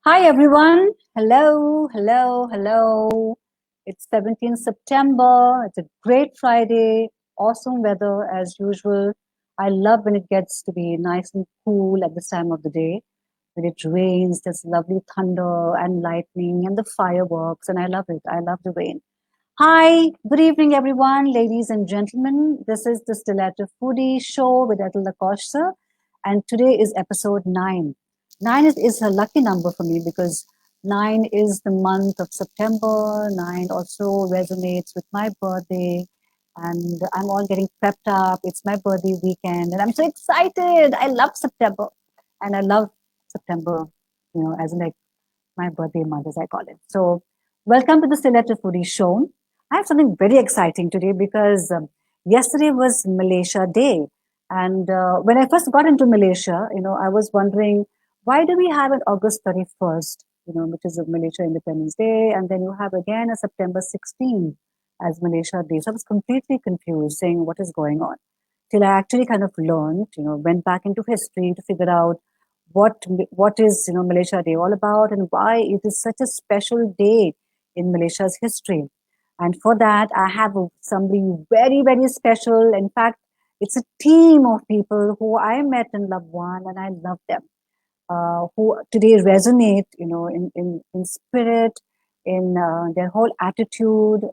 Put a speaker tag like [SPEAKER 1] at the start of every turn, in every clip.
[SPEAKER 1] Hi everyone. Hello, hello, hello. It's 17th September. It's a great Friday. Awesome weather as usual. I love when it gets to be nice and cool at this time of the day. When it rains, there's lovely thunder and lightning and the fireworks, and I love it. I love the rain. Hi, good evening, everyone, ladies and gentlemen. This is the Stiletto Foodie show with Ethel Da Costa, and today is episode 9. 9 is a lucky number for me because 9 is the month of September. 9 also resonates with my birthday, and I'm all getting prepped up. It's my birthday weekend, and I'm so excited. I love September, and I love September, as in like my birthday month, as I call it. So, welcome to the Stiletto Foodie show. I have something very exciting today because yesterday was Malaysia Day. And when I first got into Malaysia, I was wondering, why do we have an August 31st, which is a Malaysia Independence Day, and then you have again a September 16th as Malaysia Day. So I was completely confused, saying what is going on. Till I actually kind of learned, went back into history to figure out what is Malaysia Day all about and why it is such a special day in Malaysia's history. And for that, I have somebody very, very special. In fact, it's a team of people who I met in Labuan, and I love them. Who today resonate, in spirit, in their whole attitude,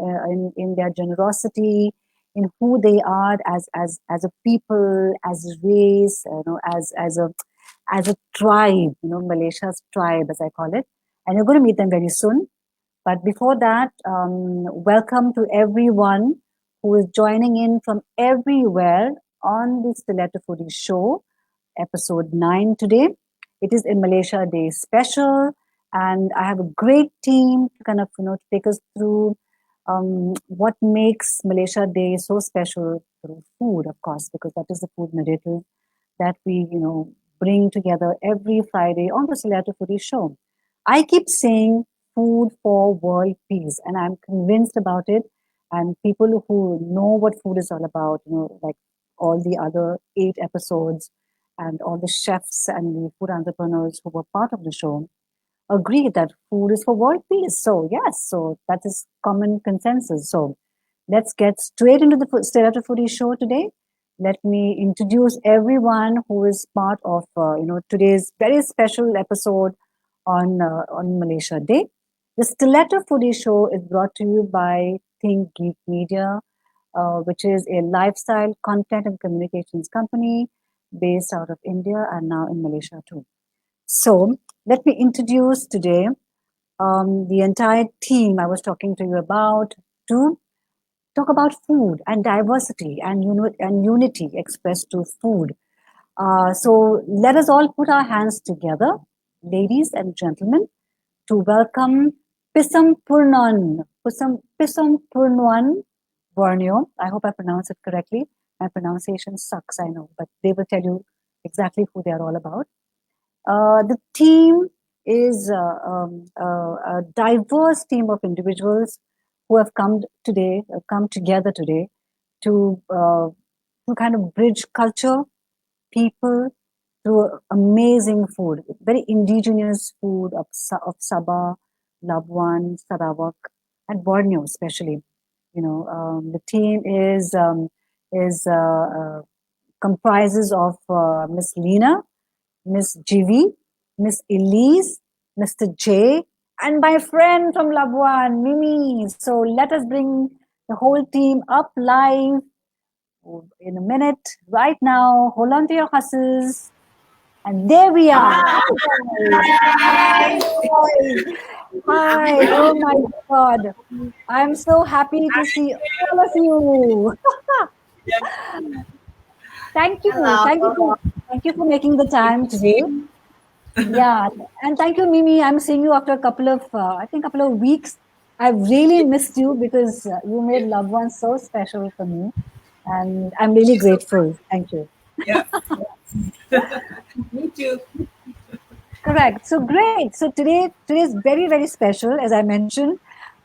[SPEAKER 1] in their generosity, in who they are as a people, as a race, as a tribe, Malaysia's tribe, as I call it. And you're going to meet them very soon. But before that, welcome to everyone who is joining in from everywhere on the Stiletto Foodie show, episode 9 today. It is a Malaysia Day special, and I have a great team to kind of, to take us through what makes Malaysia Day so special through food, of course, because that is the food narrative that we, bring together every Friday on the Stiletto Foodie show. I keep saying food for world peace, and I'm convinced about it. And people who know what food is all about, like all the other 8 episodes and all the chefs and the food entrepreneurs who were part of the show, agree that food is for world peace. So yes, so that is common consensus. So let's get straight into the Stiletto Foodie show today. Let me introduce everyone who is part of today's very special episode on Malaysia Day. The Stiletto Foodie show is brought to you by Geek Media, which is a lifestyle content and communications company based out of India and now in Malaysia too. So let me introduce today the entire team I was talking to you about to talk about food and diversity and unity expressed through food. So let us all put our hands together, ladies and gentlemen, to welcome Pisompurwan Borneo. I hope I pronounced it correctly. My pronunciation sucks, I know, but they will tell you exactly who they are all about. The team is a diverse team of individuals who have come together today to kind of bridge culture, people through amazing food, very indigenous food of Sabah, Labuan, Sarawak, and Borneo, especially. The team comprises of Miss Lena, Miss Jivi, Miss Elise, Mr. J, and my friend from Labuan, Mimi. So let us bring the whole team up live in a minute. Right now, hold on to your horses. And there we are. Hi. Hi. Oh my God. I'm so happy to see all of you. Thank you. Thank you for making the time today. Yeah, and thank you, Mimi. I'm seeing you after a couple of weeks. I've really missed you because you made loved ones so special for me, and I'm really grateful. Thank you.
[SPEAKER 2] Yeah. Me too.
[SPEAKER 1] Correct. So great. So today's very, very special. As I mentioned,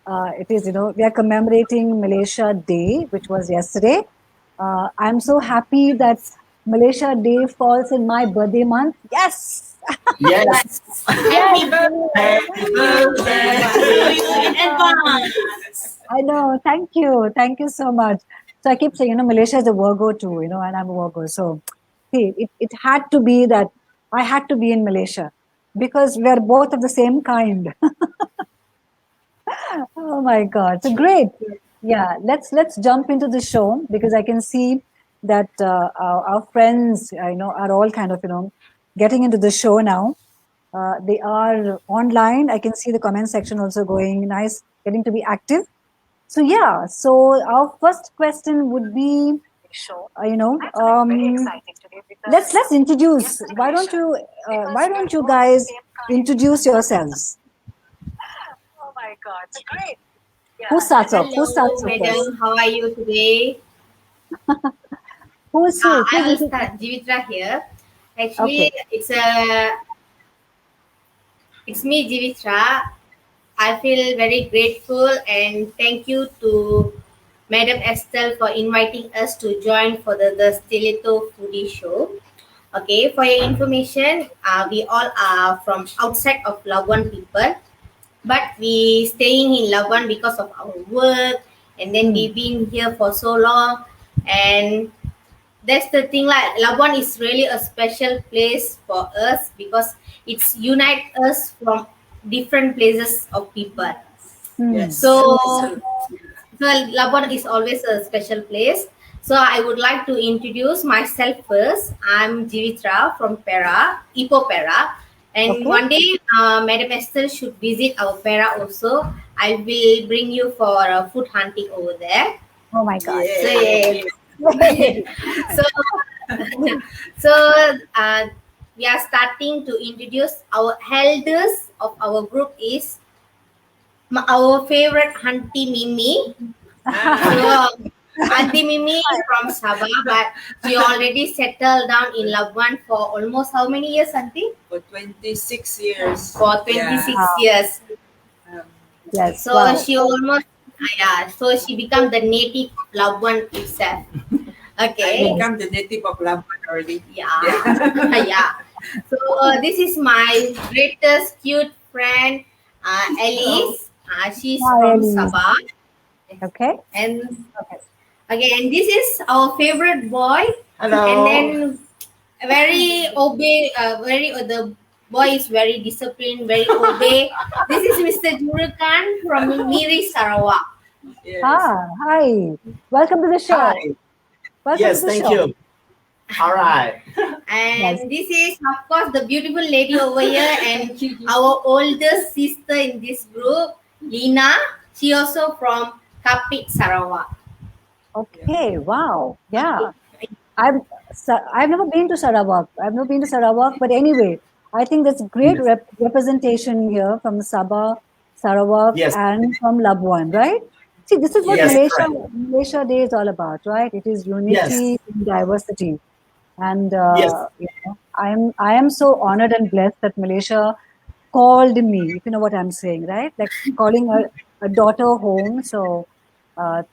[SPEAKER 1] it is, we are commemorating Malaysia Day, which was yesterday. I'm so happy that Malaysia Day falls in my birthday month. Yes.
[SPEAKER 2] Yes.
[SPEAKER 3] Happy
[SPEAKER 2] Happy birthday
[SPEAKER 3] birthday
[SPEAKER 2] to
[SPEAKER 3] to you
[SPEAKER 2] you.
[SPEAKER 3] in advance.
[SPEAKER 1] I know. Thank you. Thank you so much. So I keep saying, Malaysia is a Virgo too, and I'm a Virgo. So see, it had to be that I had to be in Malaysia because we're both of the same kind. Oh my God. So great. Yeah, let's jump into the show because I can see that our friends, are all kind of, getting into the show now. They are online. I can see the comment section also going nice, getting to be active. So yeah, so our first question would be, let's introduce. Why don't you guys introduce yourselves? Who starts off? Who starts
[SPEAKER 3] Hello,
[SPEAKER 1] off first?
[SPEAKER 3] madam. How are you today?
[SPEAKER 1] Who is who?
[SPEAKER 3] I will
[SPEAKER 1] Who's
[SPEAKER 3] start. Jivitra here.
[SPEAKER 1] okay?
[SPEAKER 3] Actually, it's me, Jivitra. I feel very grateful and thank you to Madam Estelle for inviting us to join for the Stiletto Foodie show. Okay, for your information, we all are from outside of Labuan people, but we staying in Labuan because of our work, and then
[SPEAKER 1] Hmm.
[SPEAKER 3] we've been here for so long, and that's the thing. Like Labuan is really a special place for us because it's unite us from different places of people.
[SPEAKER 1] Hmm.
[SPEAKER 2] Yes.
[SPEAKER 3] So,
[SPEAKER 1] True.
[SPEAKER 3] so Labuan is always a special place. So I would like to introduce myself first. I'm Jivitra from Pera, Ipoh Pera. And
[SPEAKER 1] Okay.
[SPEAKER 3] one day, Madam Esther should visit our Pera also. I will bring you for food hunting over there.
[SPEAKER 1] Oh my God.
[SPEAKER 3] So,
[SPEAKER 2] Yeah.
[SPEAKER 3] so, so we are starting to introduce our elders of our group is our favorite Auntie Mimi.
[SPEAKER 2] Ah,
[SPEAKER 3] So, Auntie Mimi from Sabah, but she already settled down in Labuan for almost how many years, Auntie?
[SPEAKER 2] for 26 years.
[SPEAKER 3] For
[SPEAKER 2] Yeah.
[SPEAKER 3] 26
[SPEAKER 1] Wow.
[SPEAKER 3] years.
[SPEAKER 2] Um,
[SPEAKER 1] Yes.
[SPEAKER 3] So
[SPEAKER 1] Wow.
[SPEAKER 3] she almost, yeah, so she became the native Labuan itself.
[SPEAKER 2] I
[SPEAKER 3] Okay.
[SPEAKER 1] Yes.
[SPEAKER 2] become the native of Labuan already.
[SPEAKER 3] Yeah.
[SPEAKER 2] Yeah.
[SPEAKER 3] Yeah. So this is my greatest cute friend, Alice. She's
[SPEAKER 1] Hi,
[SPEAKER 3] from
[SPEAKER 1] Elise.
[SPEAKER 3] Sabah.
[SPEAKER 1] Okay.
[SPEAKER 3] And okay, and this is our favorite boy. And
[SPEAKER 2] Hello.
[SPEAKER 3] then very obey, the boy is very disciplined, very obey. This is Mr. Jurukan from Miri Sarawak.
[SPEAKER 2] Yes.
[SPEAKER 1] Hi. Welcome to the show.
[SPEAKER 4] Hi.
[SPEAKER 1] Welcome to
[SPEAKER 4] Yes,
[SPEAKER 1] the
[SPEAKER 4] thank
[SPEAKER 1] show.
[SPEAKER 4] you. All right.
[SPEAKER 1] Yes.
[SPEAKER 3] And this is, of course, the beautiful lady over here, and our oldest sister in this group, Lina. She also from Kapit, Sarawak.
[SPEAKER 1] Okay. Wow. Yeah. I've never been to Sarawak. I've never been to Sarawak, but anyway, I think there's great
[SPEAKER 4] Yes.
[SPEAKER 1] representation here from Sabah, Sarawak,
[SPEAKER 4] Yes.
[SPEAKER 1] and from Labuan, right? See, this is what
[SPEAKER 4] Yes,
[SPEAKER 2] Yes.
[SPEAKER 1] Malaysia
[SPEAKER 4] correct.
[SPEAKER 1] Malaysia Day is all about, right? It is
[SPEAKER 4] Yes.
[SPEAKER 1] unity in diversity, and
[SPEAKER 4] Yes.
[SPEAKER 1] I am so honored and blessed that Malaysia called me. If you know what I'm saying, right? Like calling a daughter home. So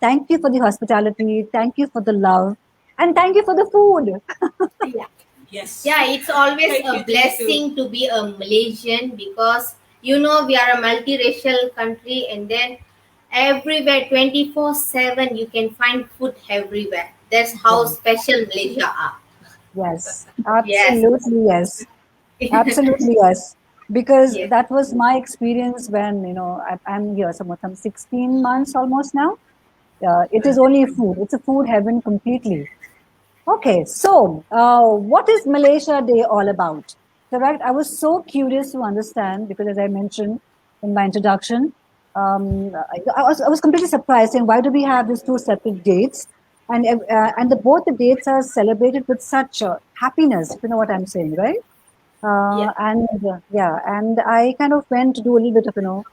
[SPEAKER 1] thank you for the hospitality. Thank you for the love. And thank you for the food.
[SPEAKER 3] Yeah.
[SPEAKER 2] Yes.
[SPEAKER 3] Yeah, it's always
[SPEAKER 2] Thank you
[SPEAKER 3] a
[SPEAKER 2] to you
[SPEAKER 3] blessing to be a Malaysian because we are a multiracial country, and then everywhere 24/7 you can find food everywhere. That's how
[SPEAKER 1] Yeah.
[SPEAKER 3] special Malaysia are.
[SPEAKER 1] Yes,
[SPEAKER 3] Yes.
[SPEAKER 1] absolutely yes. Absolutely yes. Because
[SPEAKER 3] Yes.
[SPEAKER 1] that was my experience when, I'm here some 16 months almost now. It is only food. It's a food heaven completely. Okay, so what is Malaysia Day all about? Correct. I was so curious to understand because, as I mentioned in my introduction, I was completely surprised saying why do we have these two separate dates, and both the dates are celebrated with such happiness. If you know what I'm saying, right?
[SPEAKER 3] Yeah.
[SPEAKER 1] And I kind of went to do a little bit of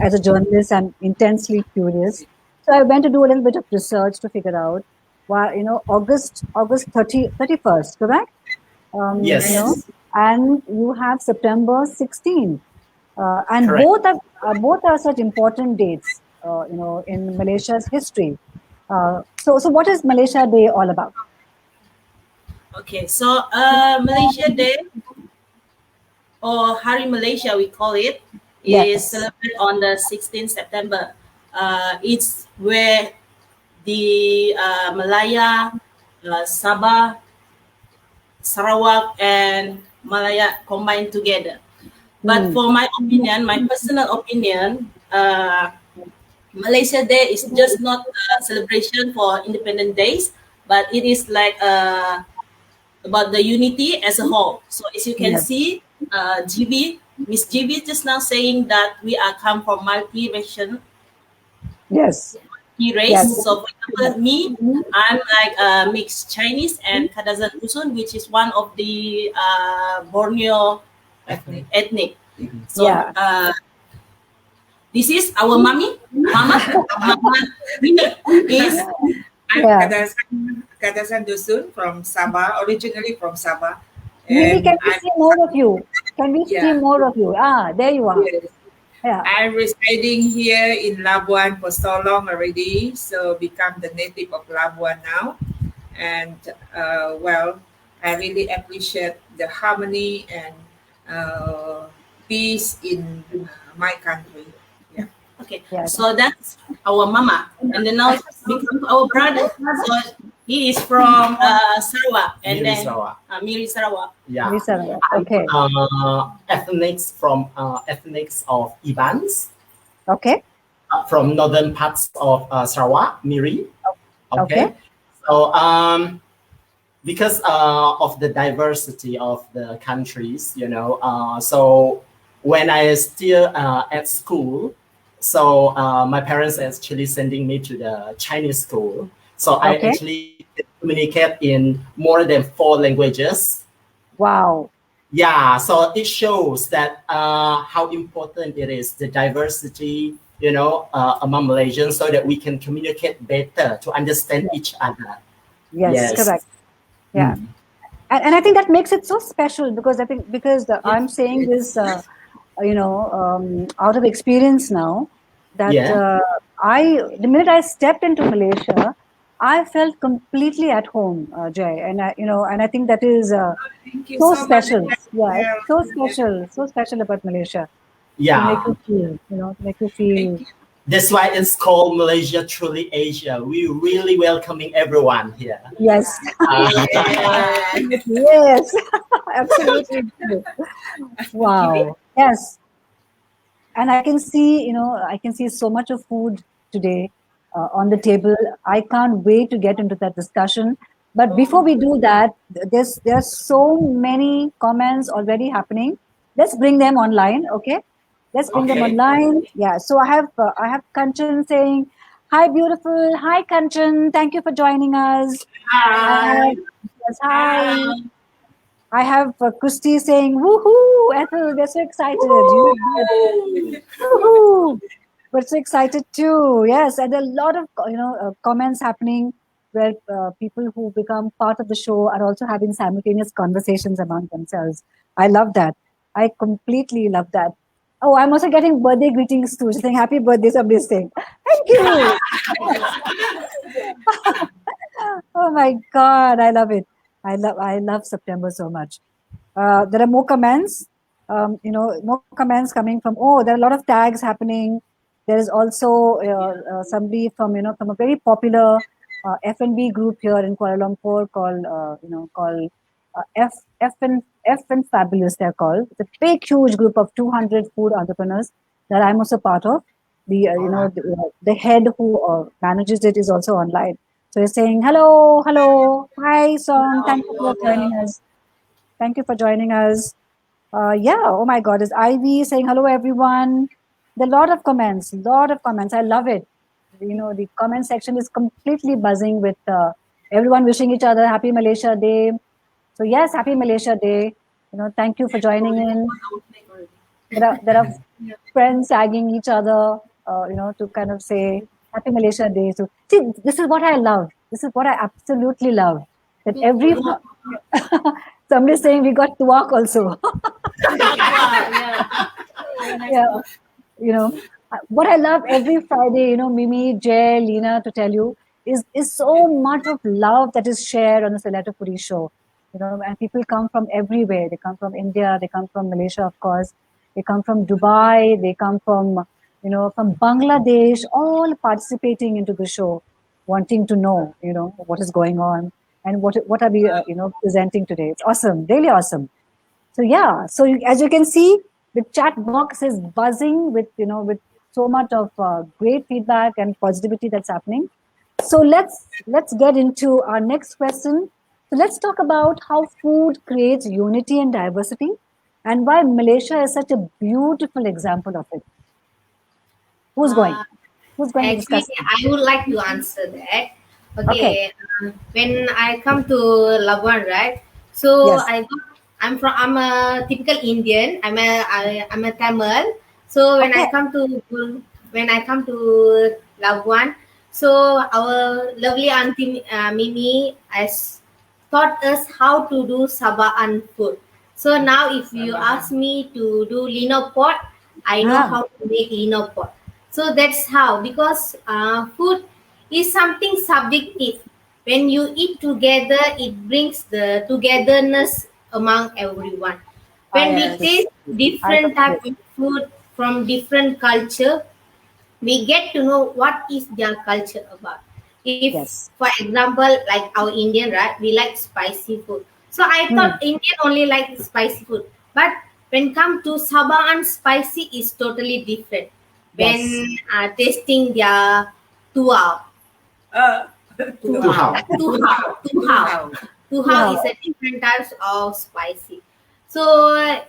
[SPEAKER 1] as a journalist, I'm intensely curious. So I went to do a little bit of research to figure out why August 31st, correct?
[SPEAKER 4] Yes.
[SPEAKER 3] Yes.
[SPEAKER 1] And you have September 16th, and
[SPEAKER 4] Correct.
[SPEAKER 1] both are such important dates, in Malaysia's history. So what is Malaysia Day all about?
[SPEAKER 2] Okay, so Malaysia Day or Hari Malaysia, we call it, is
[SPEAKER 1] Yes.
[SPEAKER 2] celebrated on the 16th September. It's where the Malaya, Sabah, Sarawak, and Malaya combined together. But for my opinion, my personal opinion, Malaysia Day is just not a celebration for independent days, but it is like about the unity as a whole. So as you can
[SPEAKER 1] Yes.
[SPEAKER 2] see, GB, Miss GB just now saying that we are come from multi-racial
[SPEAKER 1] Yes.
[SPEAKER 2] race.
[SPEAKER 1] Yes.
[SPEAKER 2] So for example, me, I'm like mixed Chinese and Kadazan Dusun, which is one of the Borneo ethnic. So
[SPEAKER 1] Yeah.
[SPEAKER 2] this is our mama Mimi is
[SPEAKER 5] I'm
[SPEAKER 1] Yeah.
[SPEAKER 5] Kadasan Dusun from Sabah, originally from Sabah.
[SPEAKER 1] Mimi, can we
[SPEAKER 5] I'm,
[SPEAKER 1] see more of you? Can we see
[SPEAKER 5] Yeah.
[SPEAKER 1] more of you? Ah, there you are.
[SPEAKER 5] yes,
[SPEAKER 1] Yeah.
[SPEAKER 5] I'm residing here in Labuan for so long already, so become the native of Labuan now. And well, I really appreciate the harmony and peace in my country. Yeah.
[SPEAKER 2] okay.
[SPEAKER 1] Yes.
[SPEAKER 2] So that's our mama, and then now become our brother. So he is from Sarawak, and
[SPEAKER 4] Miri
[SPEAKER 2] then
[SPEAKER 4] Sarawak.
[SPEAKER 2] Miri Sarawak.
[SPEAKER 4] Yeah.
[SPEAKER 1] Lisa, okay.
[SPEAKER 4] Ethnics from ethnics of Ibans
[SPEAKER 1] Okay.
[SPEAKER 4] from northern parts of Sarawak, Miri.
[SPEAKER 1] Okay.
[SPEAKER 4] So because of the diversity of the countries, so when I still at school, so my parents actually sending me to the Chinese school. So I
[SPEAKER 1] Okay.
[SPEAKER 4] actually communicate in more than 4 languages.
[SPEAKER 1] Wow.
[SPEAKER 4] Yeah, so it shows that how important it is, the diversity, among Malaysians, so that we can communicate better to understand each other.
[SPEAKER 1] Yes,
[SPEAKER 4] Yes.
[SPEAKER 1] correct. Yeah. And I think that makes it so special because I think I'm saying this, out of experience now that
[SPEAKER 4] Yeah.
[SPEAKER 1] the minute I stepped into Malaysia, I felt completely at home, Jay, and I think that is
[SPEAKER 5] Thank you
[SPEAKER 1] so
[SPEAKER 5] so much.
[SPEAKER 1] special. Yeah, it's so
[SPEAKER 5] Well,
[SPEAKER 1] special about Malaysia to make
[SPEAKER 4] Yeah.
[SPEAKER 1] you feel, to make you feel.
[SPEAKER 5] thank you.
[SPEAKER 4] That's why it's called Malaysia Truly Asia. We really welcoming everyone here.
[SPEAKER 1] Yes,
[SPEAKER 2] Yeah.
[SPEAKER 1] yes, absolutely true. Wow. Yes. And I can see so much of food today on the table. I can't wait to get into that discussion. But before we do that, there's so many comments already happening. Let's bring them online, okay? Let's bring them
[SPEAKER 4] Okay.
[SPEAKER 1] online. Yeah. So I have Kanchan saying, "Hi, beautiful. Hi, Kanchan. Thank you for joining us."
[SPEAKER 2] Hi.
[SPEAKER 1] Yes, hi. I have Christy saying, "Woohoo, Ethel, we're so excited." Woohoo! We're so excited too. Yes, and a lot of comments happening where people who become part of the show are also having simultaneous conversations among themselves. I love that. I completely love that. Oh, I'm also getting birthday greetings too. She's saying happy birthday. Somebody's saying thank you. Oh my God, I love it. I love September so much. There are more comments. More comments coming from. Oh, there are a lot of tags happening. There is also somebody from a very popular F&B group here in Kuala Lumpur called F and Fabulous. They're called. It's a big, huge group of 200 food entrepreneurs that I'm also part of. The head who manages it is also online. So he's saying hello, hello, hi, Song. Thank you for joining us. Thank you for joining us. Yeah, oh my God, is Ivy saying hello, everyone? There are a lot of comments, I love it. The comment section is completely buzzing with everyone wishing each other happy Malaysia Day. So yes, happy Malaysia Day. Thank you for joining in. There are friends tagging each other, to kind of say happy Malaysia Day. So see, this is what I love. This is what I absolutely love. That every somebody's saying we got tuak also. Yeah. What I love every Friday, Mimi, Jay, Lena, to tell you, is so much of love that is shared on the Stiletto Foodie show. And people come from everywhere. They come from India, they come from Malaysia, of course, they come from Dubai, they come from, from Bangladesh, all participating into the show, wanting to know, what is going on and what are we, presenting today. It's awesome, really awesome. So yeah, so as you can see, the chat box is buzzing with so much of great feedback and positivity that's happening. So let's get into our next question. So let's talk about how food creates unity and diversity, and why Malaysia is such a beautiful example of it. Who's going? Who's going to
[SPEAKER 3] Actually,
[SPEAKER 1] discuss?
[SPEAKER 3] I would like to answer that.
[SPEAKER 1] Okay.
[SPEAKER 3] When I come to Labuan, right? So
[SPEAKER 1] Yes.
[SPEAKER 3] I'm a typical Indian. I'm a Tamil. So
[SPEAKER 1] Okay.
[SPEAKER 3] when I come to Labuan, so our lovely auntie Mimi has taught us how to do Sabaan food. So now if you ask me to do Linopot, I know how to make Linopot. So that's how, because food is something subjective. When you eat together, it brings the togetherness among everyone. When we taste different type of food from different culture, we get to know what is their culture about. If,
[SPEAKER 1] Yes.
[SPEAKER 3] for example, like our Indian, right, we like spicy food. So I thought Indian only like spicy food, but when come to Sabah, spicy is totally different. When
[SPEAKER 1] Yes.
[SPEAKER 3] tasting their tuhau,
[SPEAKER 4] Tuhau.
[SPEAKER 3] tuhau is a different types of spicy. So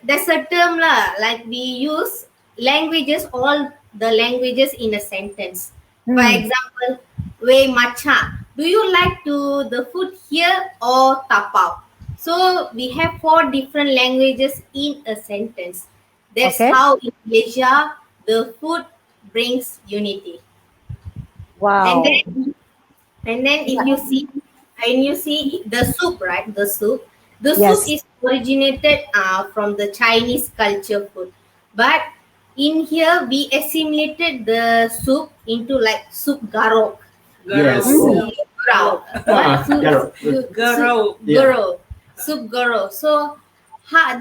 [SPEAKER 3] there's a term lah, like we use languages, all the languages in a sentence. For example, we matcha. Do you like to the food here or tapau? So we have 4 different languages in a sentence. That's
[SPEAKER 1] Okay.
[SPEAKER 3] how in Malaysia the food brings unity.
[SPEAKER 1] Wow.
[SPEAKER 3] And then if you see, when you see the soup, right? The soup
[SPEAKER 1] Yes.
[SPEAKER 3] is originated from the Chinese culture food, but in here we assimilated the soup into like soup garok.
[SPEAKER 4] Yes.
[SPEAKER 3] Garau.
[SPEAKER 4] Garau.
[SPEAKER 3] Soup garo. So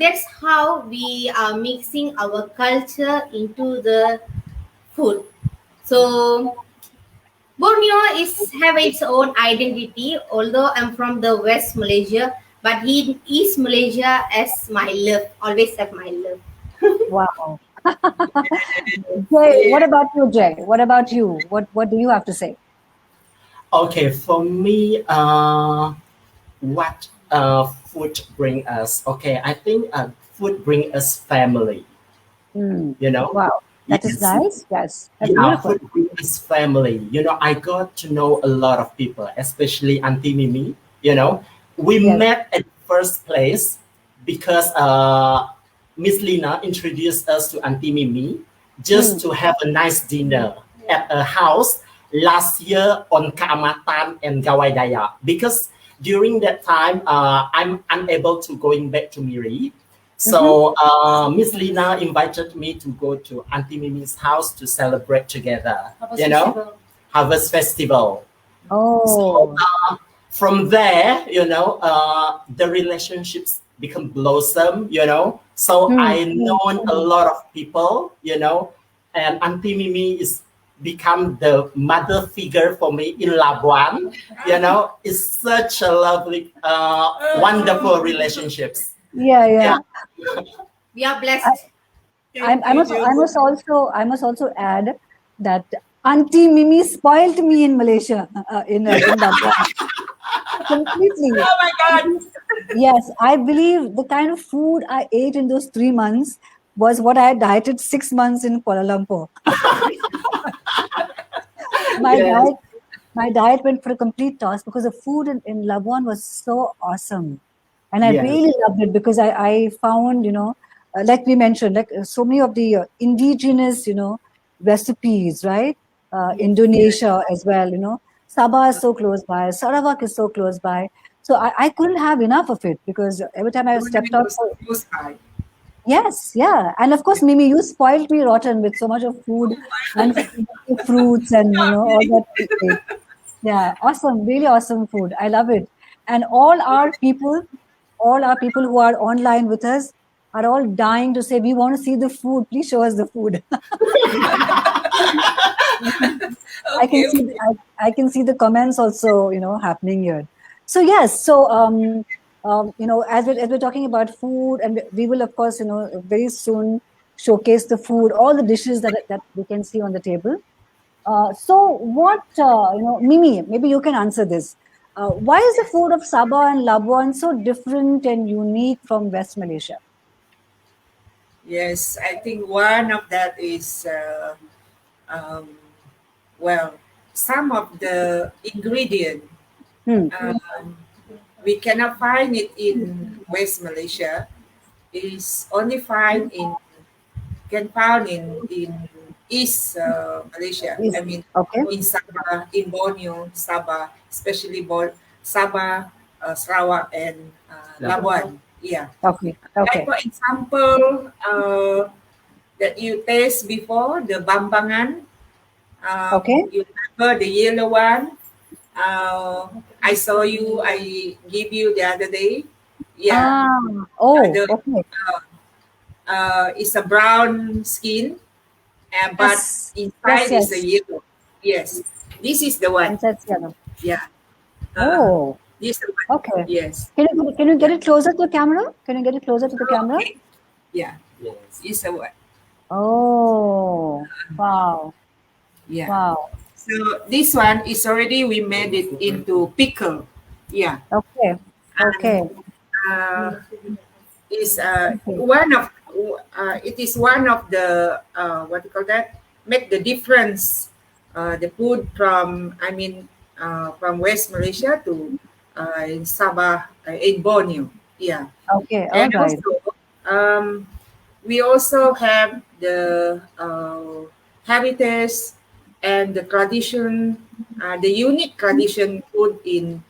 [SPEAKER 3] that's how we are mixing our culture into the food. So Borneo have its own identity, although I'm from the West Malaysia, but in East Malaysia as my love, always have my love.
[SPEAKER 1] Wow. Jay, what about you, Jay? What about you? What do you have to say?
[SPEAKER 4] Okay, for me, what food bring us? Okay, I think food bring us family.
[SPEAKER 1] Wow. That is
[SPEAKER 4] Yes.
[SPEAKER 1] nice. Yes. That's
[SPEAKER 4] Yeah,
[SPEAKER 1] beautiful.
[SPEAKER 4] food bring us family. I got to know a lot of people, especially Auntie Mimi. We
[SPEAKER 1] Yes.
[SPEAKER 4] met at first place because Miss Lina introduced us to Auntie Mimi just to have a nice dinner at a house last year on Kaamatan and Gawai Daya. Because during that time, I'm unable to going back to Miri. So Miss Lina invited me to go to Auntie Mimi's house to celebrate together. Harvest Festival.
[SPEAKER 1] Oh.
[SPEAKER 4] So from there, the relationships become blossom. So I known a lot of people. And Auntie Mimi is become the mother figure for me in Labuan. It's such a lovely, wonderful relationships.
[SPEAKER 1] Yeah.
[SPEAKER 3] We are blessed.
[SPEAKER 1] I must also add that Auntie Mimi spoiled me in Malaysia, in Labuan. Completely.
[SPEAKER 5] Oh my God.
[SPEAKER 1] Yes, I believe the kind of food I ate in those 3 months was what I had dieted 6 months in Kuala Lumpur. My diet went for a complete toss because the food in Labuan was so awesome. And I really loved it because I found, like we mentioned, like so many of the indigenous, recipes, right? Indonesia as well, Sabah is so close by, Sarawak is so close by. So I couldn't have enough of it because every time I stepped out.
[SPEAKER 5] Close by.
[SPEAKER 1] Yes, yeah. And of course, Mimi, you spoiled me rotten with so much of food and fruits and, all that. We ate. Yeah, awesome. Really awesome food. I love it. And all our people all our people who are online with us are all dying to say, we want to see the food. Please show us the food. I can see I can see the comments also, happening here. So yes, so as we're talking about food, and we will of course, very soon showcase the food, all the dishes that we can see on the table. So what Mimi, maybe you can answer this. Why is the food of Sabah and Labuan so different and unique from West Malaysia?
[SPEAKER 5] Yes, I think one of that is um, well, some of the ingredient we cannot find it in West Malaysia. Is only found in East Malaysia. I mean,
[SPEAKER 1] Okay.
[SPEAKER 5] in Sabah, in Borneo, Sabah, especially Sabah, Sarawak, and Labuan. Yeah.
[SPEAKER 1] Okay.
[SPEAKER 5] Like for example, that you taste before the bambangan.
[SPEAKER 1] Okay.
[SPEAKER 5] You remember the yellow one? I saw you. I give you the other day. Yeah.
[SPEAKER 1] Okay.
[SPEAKER 5] It's a brown skin, but
[SPEAKER 1] Yes.
[SPEAKER 5] inside
[SPEAKER 1] Yes.
[SPEAKER 5] is a yellow. Yes, this is the one.
[SPEAKER 1] Inside yellow.
[SPEAKER 5] Yeah. This is the one.
[SPEAKER 1] Okay.
[SPEAKER 5] Yes.
[SPEAKER 1] Can you get it closer to the camera? Can you get it closer to the camera?
[SPEAKER 5] Okay. Yeah. Yes. It's the one.
[SPEAKER 1] Oh, wow.
[SPEAKER 5] Yeah.
[SPEAKER 1] Wow.
[SPEAKER 5] So this one is already we made it into pickle. Yeah.
[SPEAKER 1] Okay. Okay.
[SPEAKER 5] Is one of it is one of the what you call that, make the difference, the food from from West Malaysia to in Sabah, in Borneo. Yeah.
[SPEAKER 1] Okay. All
[SPEAKER 5] And
[SPEAKER 1] right.
[SPEAKER 5] also we also have the heritage and the tradition, the unique tradition food in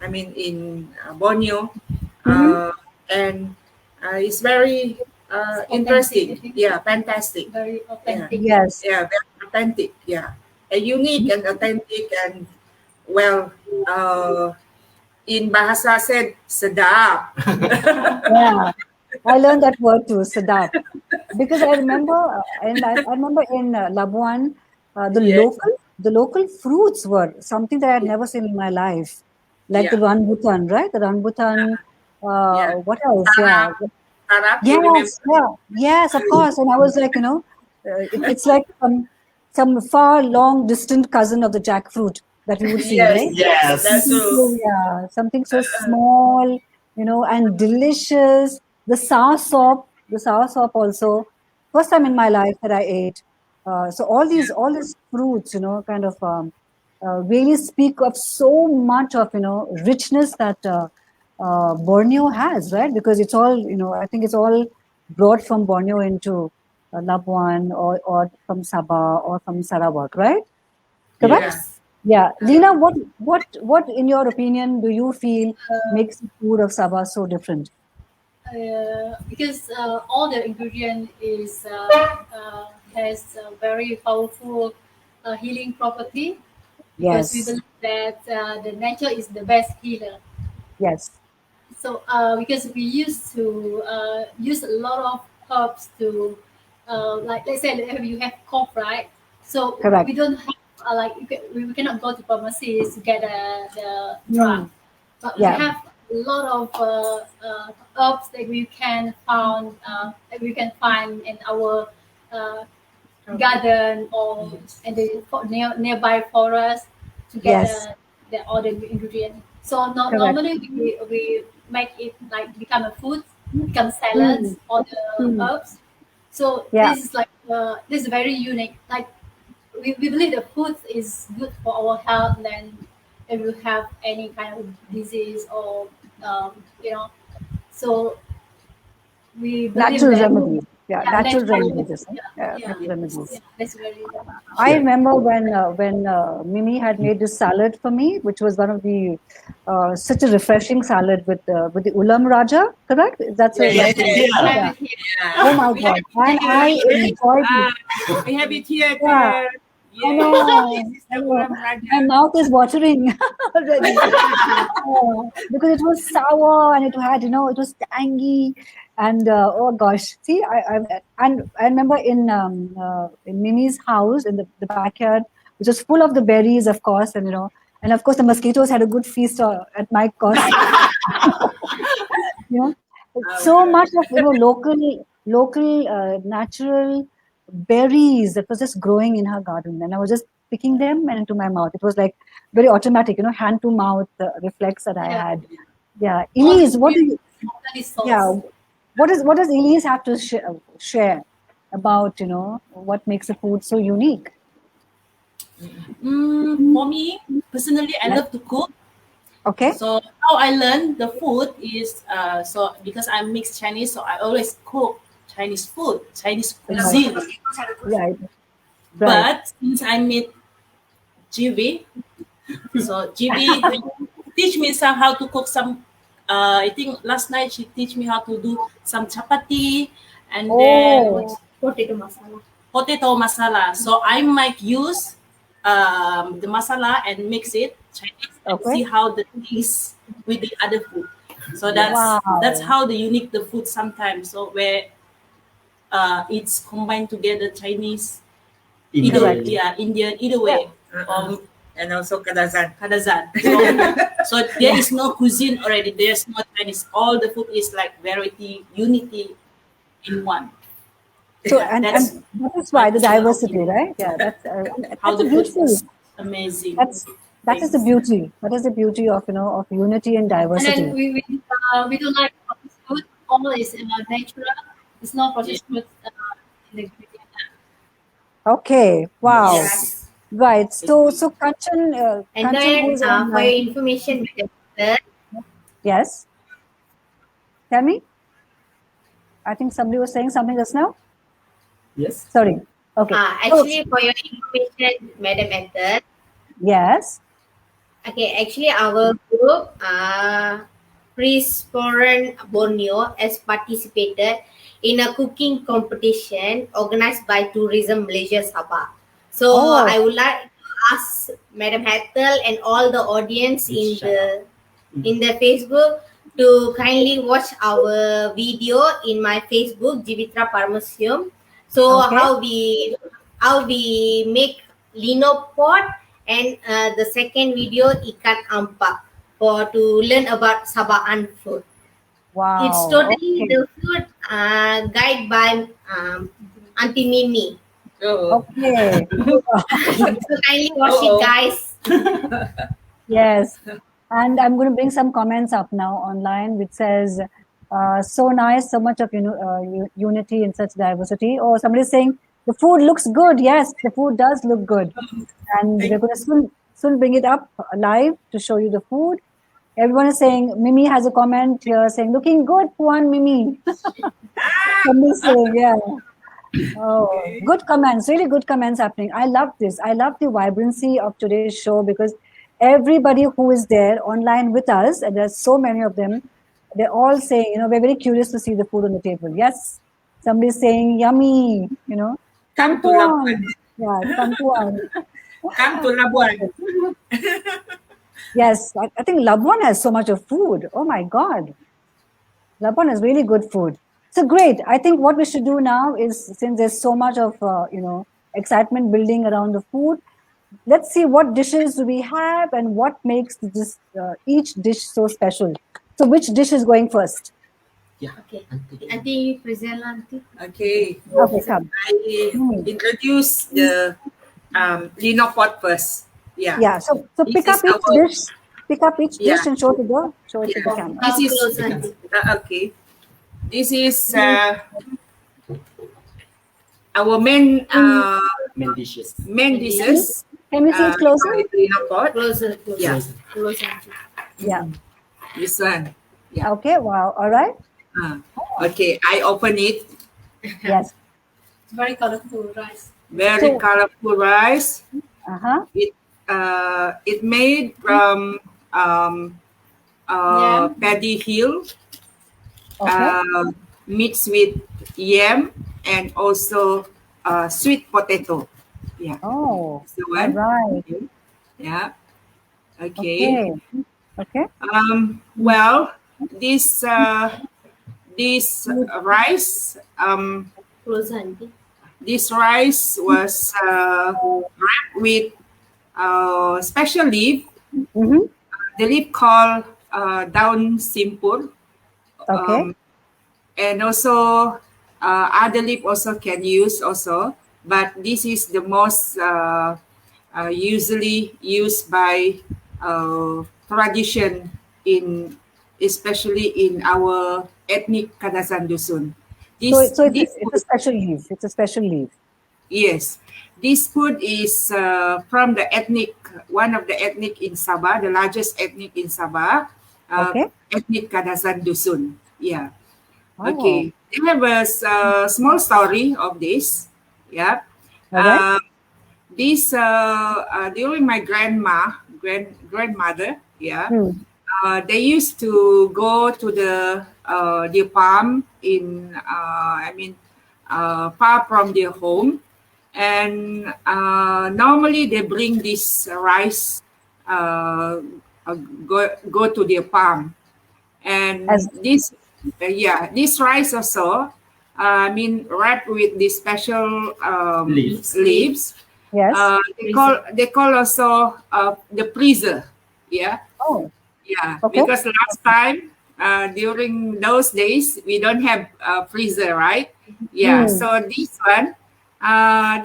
[SPEAKER 5] in Borneo. And it's very interesting. Yeah, fantastic.
[SPEAKER 3] Very authentic.
[SPEAKER 1] Yes.
[SPEAKER 5] Yeah, very authentic. Yeah, unique and authentic, and well, in Bahasa said sedap.
[SPEAKER 1] Yeah. I learned that word too, sedap. Because I remember, I remember in Labuan,
[SPEAKER 5] Yes.
[SPEAKER 1] the local fruits were something that I had never seen in my life, like the
[SPEAKER 5] Yeah.
[SPEAKER 1] rambutan, right? The rambutan.
[SPEAKER 5] Yeah.
[SPEAKER 1] What else? Yeah.
[SPEAKER 5] Tarap, you remember?
[SPEAKER 1] Yes, of course. And I was like, it's like some far long distant cousin of the jackfruit that we would see,
[SPEAKER 5] Yes,
[SPEAKER 1] right?
[SPEAKER 4] Yes.
[SPEAKER 5] that's true.
[SPEAKER 1] Yeah, something so small, and delicious. The sour sop also. First time in my life that I ate. So all these fruits, kind of really speak of so much of richness that Borneo has, right? Because it's all I think it's all brought from Borneo into Labuan or from Sabah or from Sarawak, right? Correct?
[SPEAKER 5] Yeah.
[SPEAKER 1] Yeah, Lena, what in your opinion do you feel makes the food of Sabah so different?
[SPEAKER 3] Because all the ingredient is has a very powerful healing property. Because we
[SPEAKER 1] Yes,
[SPEAKER 3] believe that the nature is the best healer.
[SPEAKER 1] yes,
[SPEAKER 3] So because we used to use a lot of herbs to like let's say if you have cough, right? So
[SPEAKER 1] correct.
[SPEAKER 3] we don't have we cannot go to pharmacies to get the drug, but we
[SPEAKER 1] Yeah.
[SPEAKER 3] have a lot of herbs that we can find in our garden or in the nearby forest to get
[SPEAKER 1] Yes.
[SPEAKER 3] all the ingredient. So
[SPEAKER 1] Correct.
[SPEAKER 3] normally we make it like become a food, become salads, all the herbs. So
[SPEAKER 1] Yeah.
[SPEAKER 3] this is like this is very unique. Like we believe the food is good for our health. Then if you have any kind of disease or so we believe
[SPEAKER 1] Natural
[SPEAKER 3] that
[SPEAKER 1] remedies. Yeah, natural
[SPEAKER 3] natural
[SPEAKER 1] remedies.
[SPEAKER 3] yeah,
[SPEAKER 1] Natural remedies.
[SPEAKER 3] yeah, that's very
[SPEAKER 1] I remember when Mimi had made this salad for me, which was one of the such a refreshing salad with the Ulam Raja, correct? That's a
[SPEAKER 5] Yeah,
[SPEAKER 1] that's a-
[SPEAKER 5] yeah,
[SPEAKER 3] I
[SPEAKER 1] yeah.
[SPEAKER 3] have it here.
[SPEAKER 1] Oh my God! And I enjoyed it.
[SPEAKER 5] We have it here.
[SPEAKER 1] Yeah. I know.
[SPEAKER 5] This is
[SPEAKER 1] I
[SPEAKER 5] the
[SPEAKER 1] know.
[SPEAKER 5] Ulam Raja.
[SPEAKER 1] My mouth is watering already. Because it was sour and it had, it was tangy. And oh gosh, see, I remember in Mimi's house in the backyard, which was full of the berries, of course, and of course the mosquitoes had a good feast at my cost. you know, so much of local natural berries that was just growing in her garden, and I was just picking them and into my mouth. It was like very automatic, hand to mouth reflex that I had. Yeah, Elise, what do you? Yeah, what does Elise have to share about what makes a food so unique?
[SPEAKER 2] For me personally, I love to cook.
[SPEAKER 1] Okay.
[SPEAKER 2] So how I learned the food is so because I'm mixed Chinese, so I always cook Chinese food, Chinese cuisine.
[SPEAKER 1] Right.
[SPEAKER 2] But since I met GB, so GB teach me some how to cook some. I think last night she teach me how to do some chapati and then potato masala. So I might use the masala and mix it Chinese and see how the taste with the other food. So that's how the unique the food sometimes. So where it's combined together Chinese, Indian, either way.
[SPEAKER 5] And also kadazan.
[SPEAKER 2] So there is no cuisine already. There's no Chinese. All the food is like variety, unity in one.
[SPEAKER 1] So and that is why the diversity, right? Yeah, that's beautiful.
[SPEAKER 2] Amazing.
[SPEAKER 1] That is the beauty. That is the beauty of of unity and diversity.
[SPEAKER 6] And then we don't like processed food. All is natural. It's not processed food in the ingredient.
[SPEAKER 1] Okay. Wow.
[SPEAKER 3] Yes.
[SPEAKER 1] Right. So Kanchan.
[SPEAKER 3] And then for your information,
[SPEAKER 1] yes. Tell me. I think somebody was saying something just now.
[SPEAKER 4] Yes.
[SPEAKER 1] Sorry. Okay.
[SPEAKER 3] Actually, for your information, Madam Ethel.
[SPEAKER 1] Yes.
[SPEAKER 3] Okay, actually our group, PISOMPURAN Borneo, has participated in a cooking competition organized by Tourism Malaysia Sabah. So I would like to ask Madam Ethel and all the audience in the Facebook to kindly watch our video in my Facebook, Jivitra Parmasium. So how we make Linopot, and the second video Ikan Ampap to learn about Sabaan food.
[SPEAKER 1] Wow.
[SPEAKER 3] It's totally the food guide by Auntie Mimi.
[SPEAKER 1] Okay.
[SPEAKER 3] So kindly watch it, guys.
[SPEAKER 1] Yes. And I'm going to bring some comments up now online, which says, so nice, so much of unity in such diversity. Oh, somebody's saying, the food looks good. Yes, the food does look good. And we're going to soon bring it up live to show you the food. Everyone is saying, Mimi has a comment here saying, looking good, Puan Mimi. Somebody's saying, yeah. Oh, good comments, really good comments happening. I love this. I love the vibrancy of today's show because everybody who is there online with us, and there's so many of them, they're all saying, we're very curious to see the food on the table. Yes, somebody's saying, yummy,
[SPEAKER 5] Come to Labuan.
[SPEAKER 1] Yeah, come to
[SPEAKER 5] Come to Labuan.
[SPEAKER 1] Yes, I think Labuan has so much of food. Oh my God. Labuan has really good food. So great. I think what we should do now is, since there's so much of, excitement building around the food, let's see what dishes we have and what makes each dish so special. So which dish is going first?
[SPEAKER 4] Yeah.
[SPEAKER 3] Okay. Auntie present, Auntie.
[SPEAKER 5] Okay.
[SPEAKER 1] Okay, come.
[SPEAKER 5] I introduce the Linopot first. Yeah.
[SPEAKER 1] Yeah. So pick up each dish. Pick up each dish and show it to the camera.
[SPEAKER 5] This is okay. This is our main
[SPEAKER 4] dishes.
[SPEAKER 5] Main dishes.
[SPEAKER 1] Can we see it closer?
[SPEAKER 5] Linopot.
[SPEAKER 3] Closer.
[SPEAKER 5] Yeah.
[SPEAKER 3] Closer.
[SPEAKER 1] Yeah.
[SPEAKER 5] This one. Yeah.
[SPEAKER 1] Okay. Wow. All right.
[SPEAKER 5] Okay. I open it.
[SPEAKER 1] Yes.
[SPEAKER 6] It's very colorful rice.
[SPEAKER 5] Very colorful rice.
[SPEAKER 1] Uh-huh.
[SPEAKER 5] It made from paddy hill. Mixed with yam and also sweet potato. Yeah.
[SPEAKER 1] Oh,
[SPEAKER 5] It's the
[SPEAKER 1] all
[SPEAKER 5] one.
[SPEAKER 1] right.
[SPEAKER 5] Yeah. Okay.
[SPEAKER 1] Okay. Okay.
[SPEAKER 5] Well, this this rice
[SPEAKER 3] Frozen.
[SPEAKER 5] this rice was wrapped with special leaf.
[SPEAKER 1] Mm-hmm.
[SPEAKER 5] The leaf called down simpur.
[SPEAKER 1] Okay.
[SPEAKER 5] And also other leaf also can use also, but this is the most usually used by tradition in, especially in our ethnic Kadazan Dusun.
[SPEAKER 1] So,
[SPEAKER 5] This
[SPEAKER 1] so it's a,
[SPEAKER 5] this
[SPEAKER 1] it's a special leaf. It's a special leaf.
[SPEAKER 5] Yes, this food is from the ethnic, one of the ethnic in Sabah, the largest ethnic in Sabah,
[SPEAKER 1] Okay.
[SPEAKER 5] ethnic Kadazan Dusun. Yeah.
[SPEAKER 1] Oh,
[SPEAKER 5] Okay. There was a small story of this. Yeah.
[SPEAKER 1] all right.
[SPEAKER 5] This during my grandmother. Yeah.
[SPEAKER 1] Hmm.
[SPEAKER 5] They used to go to the farm in far from their home, and normally they bring this rice go to their farm, and
[SPEAKER 1] As
[SPEAKER 5] this rice also wrapped with these special
[SPEAKER 4] Leaves.
[SPEAKER 5] leaves.
[SPEAKER 1] yes.
[SPEAKER 5] They call also the freezer. Yeah.
[SPEAKER 1] Oh,
[SPEAKER 5] Yeah,
[SPEAKER 1] okay.
[SPEAKER 5] because last time during those days we don't have freezer, right? Yeah,
[SPEAKER 1] Hmm.
[SPEAKER 5] so this one,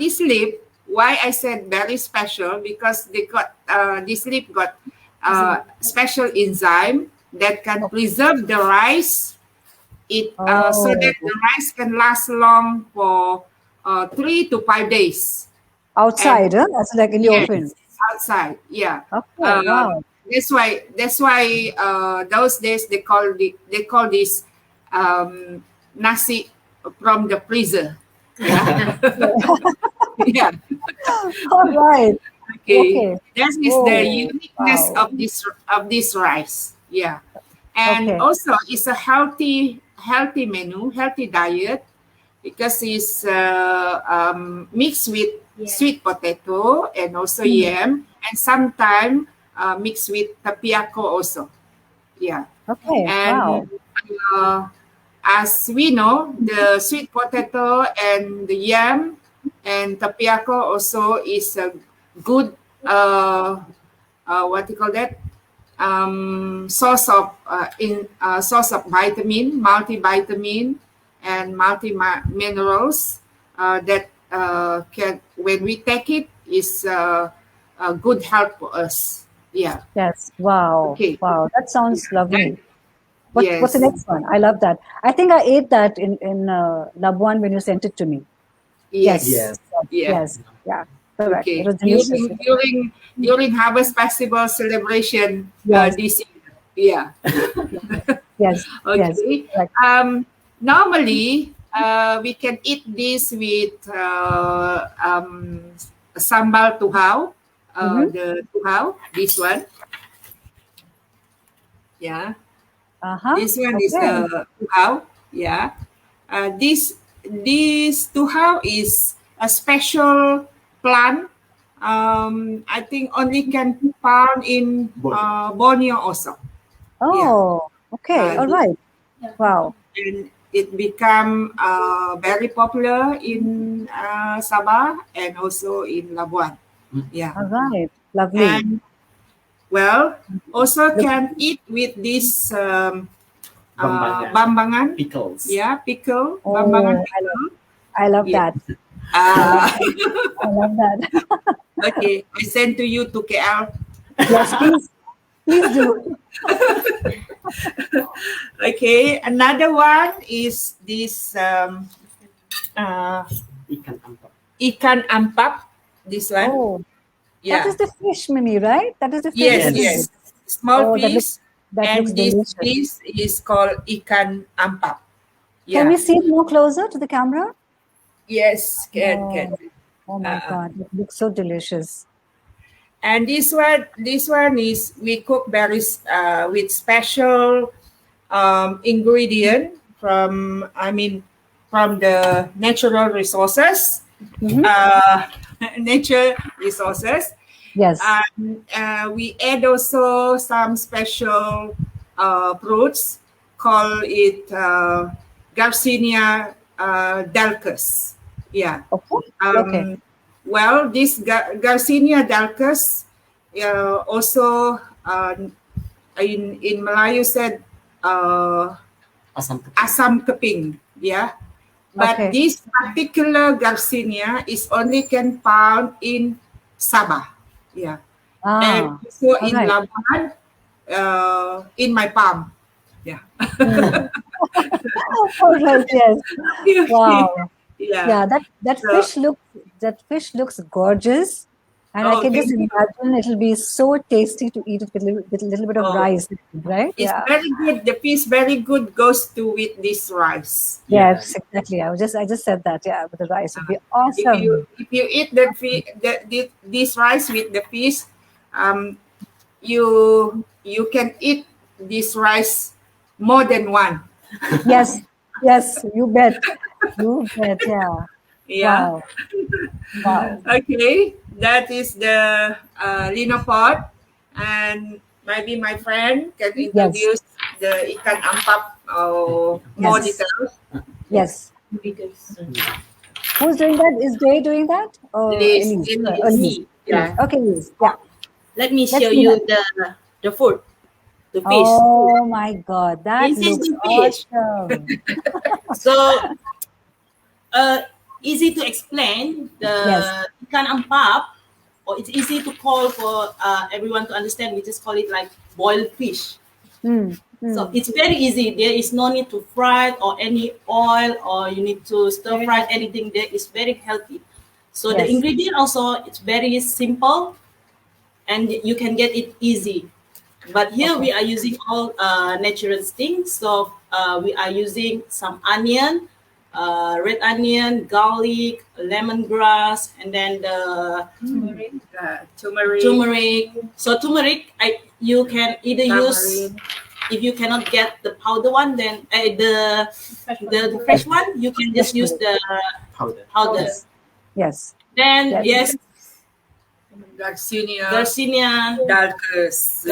[SPEAKER 5] this leaf, why I said very special, because they got this leaf got special enzyme that can preserve the rice. So that
[SPEAKER 1] Oh,
[SPEAKER 5] the rice can last long for 3 to 5 days. And
[SPEAKER 1] outside, huh? That's like in the
[SPEAKER 5] yes,
[SPEAKER 1] open.
[SPEAKER 5] outside. Yeah.
[SPEAKER 1] Okay.
[SPEAKER 5] Uh,
[SPEAKER 1] Wow.
[SPEAKER 5] that's why those days they call this nasi from the freezer. Yeah. Yeah.
[SPEAKER 1] All right.
[SPEAKER 5] Okay.
[SPEAKER 1] Okay.
[SPEAKER 5] That is the
[SPEAKER 1] Oh,
[SPEAKER 5] uniqueness
[SPEAKER 1] wow.
[SPEAKER 5] of this rice. Yeah. And
[SPEAKER 1] Okay.
[SPEAKER 5] also it's a healthy menu, healthy diet, because it's mixed with
[SPEAKER 3] Yeah.
[SPEAKER 5] sweet potato and also
[SPEAKER 1] Hmm.
[SPEAKER 5] yam, and sometimes mixed with tapioca also. Yeah.
[SPEAKER 1] Okay. Wow.
[SPEAKER 5] And uh, as we know, the sweet potato and the yam and tapioca also is a good what do you call that, source of source of vitamin, multivitamin, and multi minerals that can, when we take it, is a good health for us. Yeah.
[SPEAKER 1] Yes. Wow.
[SPEAKER 5] Okay.
[SPEAKER 1] Wow. That sounds
[SPEAKER 5] Then,
[SPEAKER 1] lovely. What's the
[SPEAKER 5] yes.
[SPEAKER 1] next one? I love that. I think I ate that in Labuan when you sent it to me. Yes.
[SPEAKER 5] Yes.
[SPEAKER 4] Yes.
[SPEAKER 5] Yeah.
[SPEAKER 1] Yes. Yeah. Correct. It
[SPEAKER 5] Okay.
[SPEAKER 1] was delicious.
[SPEAKER 5] During Harvest Festival celebration
[SPEAKER 1] Yes.
[SPEAKER 5] this year. Yeah.
[SPEAKER 1] Yes. Yes.
[SPEAKER 5] Okay.
[SPEAKER 1] Correct.
[SPEAKER 5] Normally, we can eat this with sambal tuhau.
[SPEAKER 1] Mm-hmm.
[SPEAKER 5] The tuhau, this one. Yeah.
[SPEAKER 1] Uh-huh.
[SPEAKER 5] This one is
[SPEAKER 1] Okay.
[SPEAKER 5] the tuhau. Yeah. This tuhau is a special plant. I think only can found in Borneo also.
[SPEAKER 1] Oh, okay. All right. Wow.
[SPEAKER 5] And it become very popular in Sabah and also in Labuan. Yeah.
[SPEAKER 1] All right. Lovely.
[SPEAKER 5] And well, also can eat with this bambangan.
[SPEAKER 4] Pickles.
[SPEAKER 5] Yeah, pickle.
[SPEAKER 1] Oh,
[SPEAKER 5] Bambangan
[SPEAKER 1] I
[SPEAKER 5] pickle.
[SPEAKER 1] love
[SPEAKER 5] Yeah.
[SPEAKER 1] that.
[SPEAKER 5] Ah,
[SPEAKER 1] I love that.
[SPEAKER 5] okay, I send to you to KL.
[SPEAKER 1] Yes, please. Please do.
[SPEAKER 5] Okay, another one is this
[SPEAKER 4] Ikan Ampap.
[SPEAKER 5] ikan ampap. This one.
[SPEAKER 1] Oh,
[SPEAKER 5] Yeah.
[SPEAKER 1] that is the fish, Mimi, right? That is the fish.
[SPEAKER 5] Yes,
[SPEAKER 1] isn't
[SPEAKER 5] yes.
[SPEAKER 1] it?
[SPEAKER 5] Small
[SPEAKER 1] Oh,
[SPEAKER 5] fish.
[SPEAKER 1] that
[SPEAKER 5] And
[SPEAKER 1] looks
[SPEAKER 5] this
[SPEAKER 1] delicious.
[SPEAKER 5] fish is called ikan ampap.
[SPEAKER 1] Can
[SPEAKER 5] Yeah.
[SPEAKER 1] we see it more closer to the camera?
[SPEAKER 5] Yes, can.
[SPEAKER 1] Oh my God, it looks so delicious.
[SPEAKER 5] And this one is we cook with special ingredient from the natural resources.
[SPEAKER 1] Mhm.
[SPEAKER 5] nature resources.
[SPEAKER 1] Yes.
[SPEAKER 5] We add also some special fruits, call it Garcinia delcus. Yeah.
[SPEAKER 1] Okay.
[SPEAKER 5] Well, this Garcinia delcus also in Melayu said asam keping. Yeah. But this particular Garcinia is only can found in Sabah. Yeah. And so in Labuan, in my palm. Yeah.
[SPEAKER 1] All right. Yes. Wow.
[SPEAKER 5] Yeah.
[SPEAKER 1] That fish looks gorgeous, and I can just imagine it'll be so tasty to eat it with a little bit of rice, right?
[SPEAKER 5] It's very good. The fish very good goes to with this rice.
[SPEAKER 1] Yes, exactly. I just said that. Yeah, with the rice would be awesome.
[SPEAKER 5] If you eat this rice with the fish, you can eat this rice more than one.
[SPEAKER 1] Yes, you bet. Yeah.
[SPEAKER 5] Yeah.
[SPEAKER 1] Wow.
[SPEAKER 5] Okay, that is the Linopot, and maybe my friend can introduce the Ikan Ampap more details.
[SPEAKER 1] Yes. Who's doing that? Is Jay doing that? Or
[SPEAKER 2] Elise.
[SPEAKER 1] Yeah. Okay, Elise. Yeah.
[SPEAKER 2] Let me show you the food. The fish.
[SPEAKER 1] Oh my God, that
[SPEAKER 2] This is
[SPEAKER 1] looks
[SPEAKER 2] the fish.
[SPEAKER 1] awesome.
[SPEAKER 2] So, easy to explain. The Ikan Ampap, or it's easy to call for everyone to understand. We just call it like boiled fish. So it's very easy. There is no need to fry it or any oil, or you need to stir fry anything. There is very healthy. So the ingredient also, it's very simple, and you can get it easy. But here we are using all natural things. So we are using some onion, red onion, garlic, lemongrass, and then the turmeric. So turmeric, you can either use, if you cannot get the powder one, then the fresh one, you can just use the powder.
[SPEAKER 1] Yes.
[SPEAKER 2] Then
[SPEAKER 5] Garcinia
[SPEAKER 2] dalcus,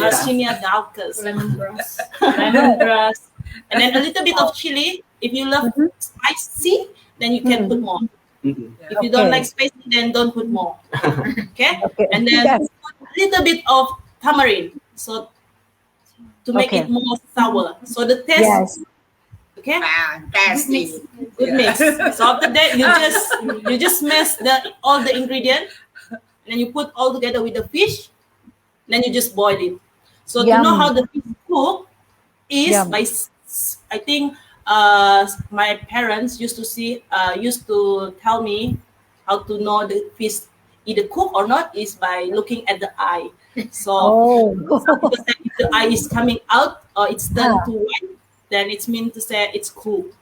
[SPEAKER 6] Lemongrass.
[SPEAKER 2] and then a little bit of chili. If you love spicy, then you can put more. If you don't like spicy, then don't put more. Okay? And then put a little bit of tamarind, so to make it more sour. So the taste. Okay.
[SPEAKER 5] Fantastic.
[SPEAKER 2] Good mix. So after that, you just mix all the ingredients, and then you put all together with the fish. Then you just boil it. So to know how the fish cook is by, I think my parents used to tell me how to know the fish either cook or not is by looking at the eye. So some people say if the eye is coming out or it's turned to white, then it's mean to say it's cooked.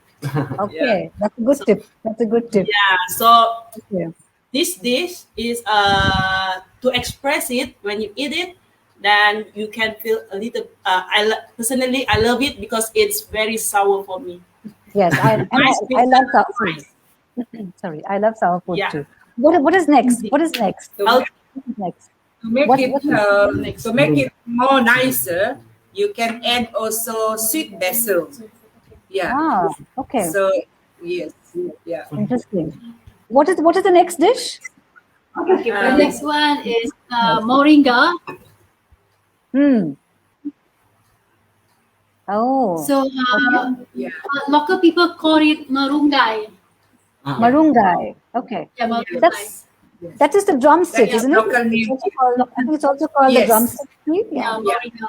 [SPEAKER 1] Okay, that's a good tip. That's a good tip.
[SPEAKER 2] Yeah. So this dish is to express it when you eat it. Then you can feel a little. Personally, I love it because it's very sour for me.
[SPEAKER 1] Yes, I love sour food. Sorry, I love sour food too. What is next? What is next?
[SPEAKER 5] To make it more nicer, you can add also sweet basil. Yeah.
[SPEAKER 1] Ah, okay.
[SPEAKER 5] So yes, yeah.
[SPEAKER 1] Interesting. What is the next dish?
[SPEAKER 6] The next one is moringa.
[SPEAKER 1] Oh.
[SPEAKER 6] So local people call it marunggai.
[SPEAKER 1] Marunggai. Okay.
[SPEAKER 6] Yeah, marunggai.
[SPEAKER 1] That is the drumstick, isn't it?
[SPEAKER 5] Local name.
[SPEAKER 1] I think it's also called the drumstick.
[SPEAKER 6] Yeah, moringa.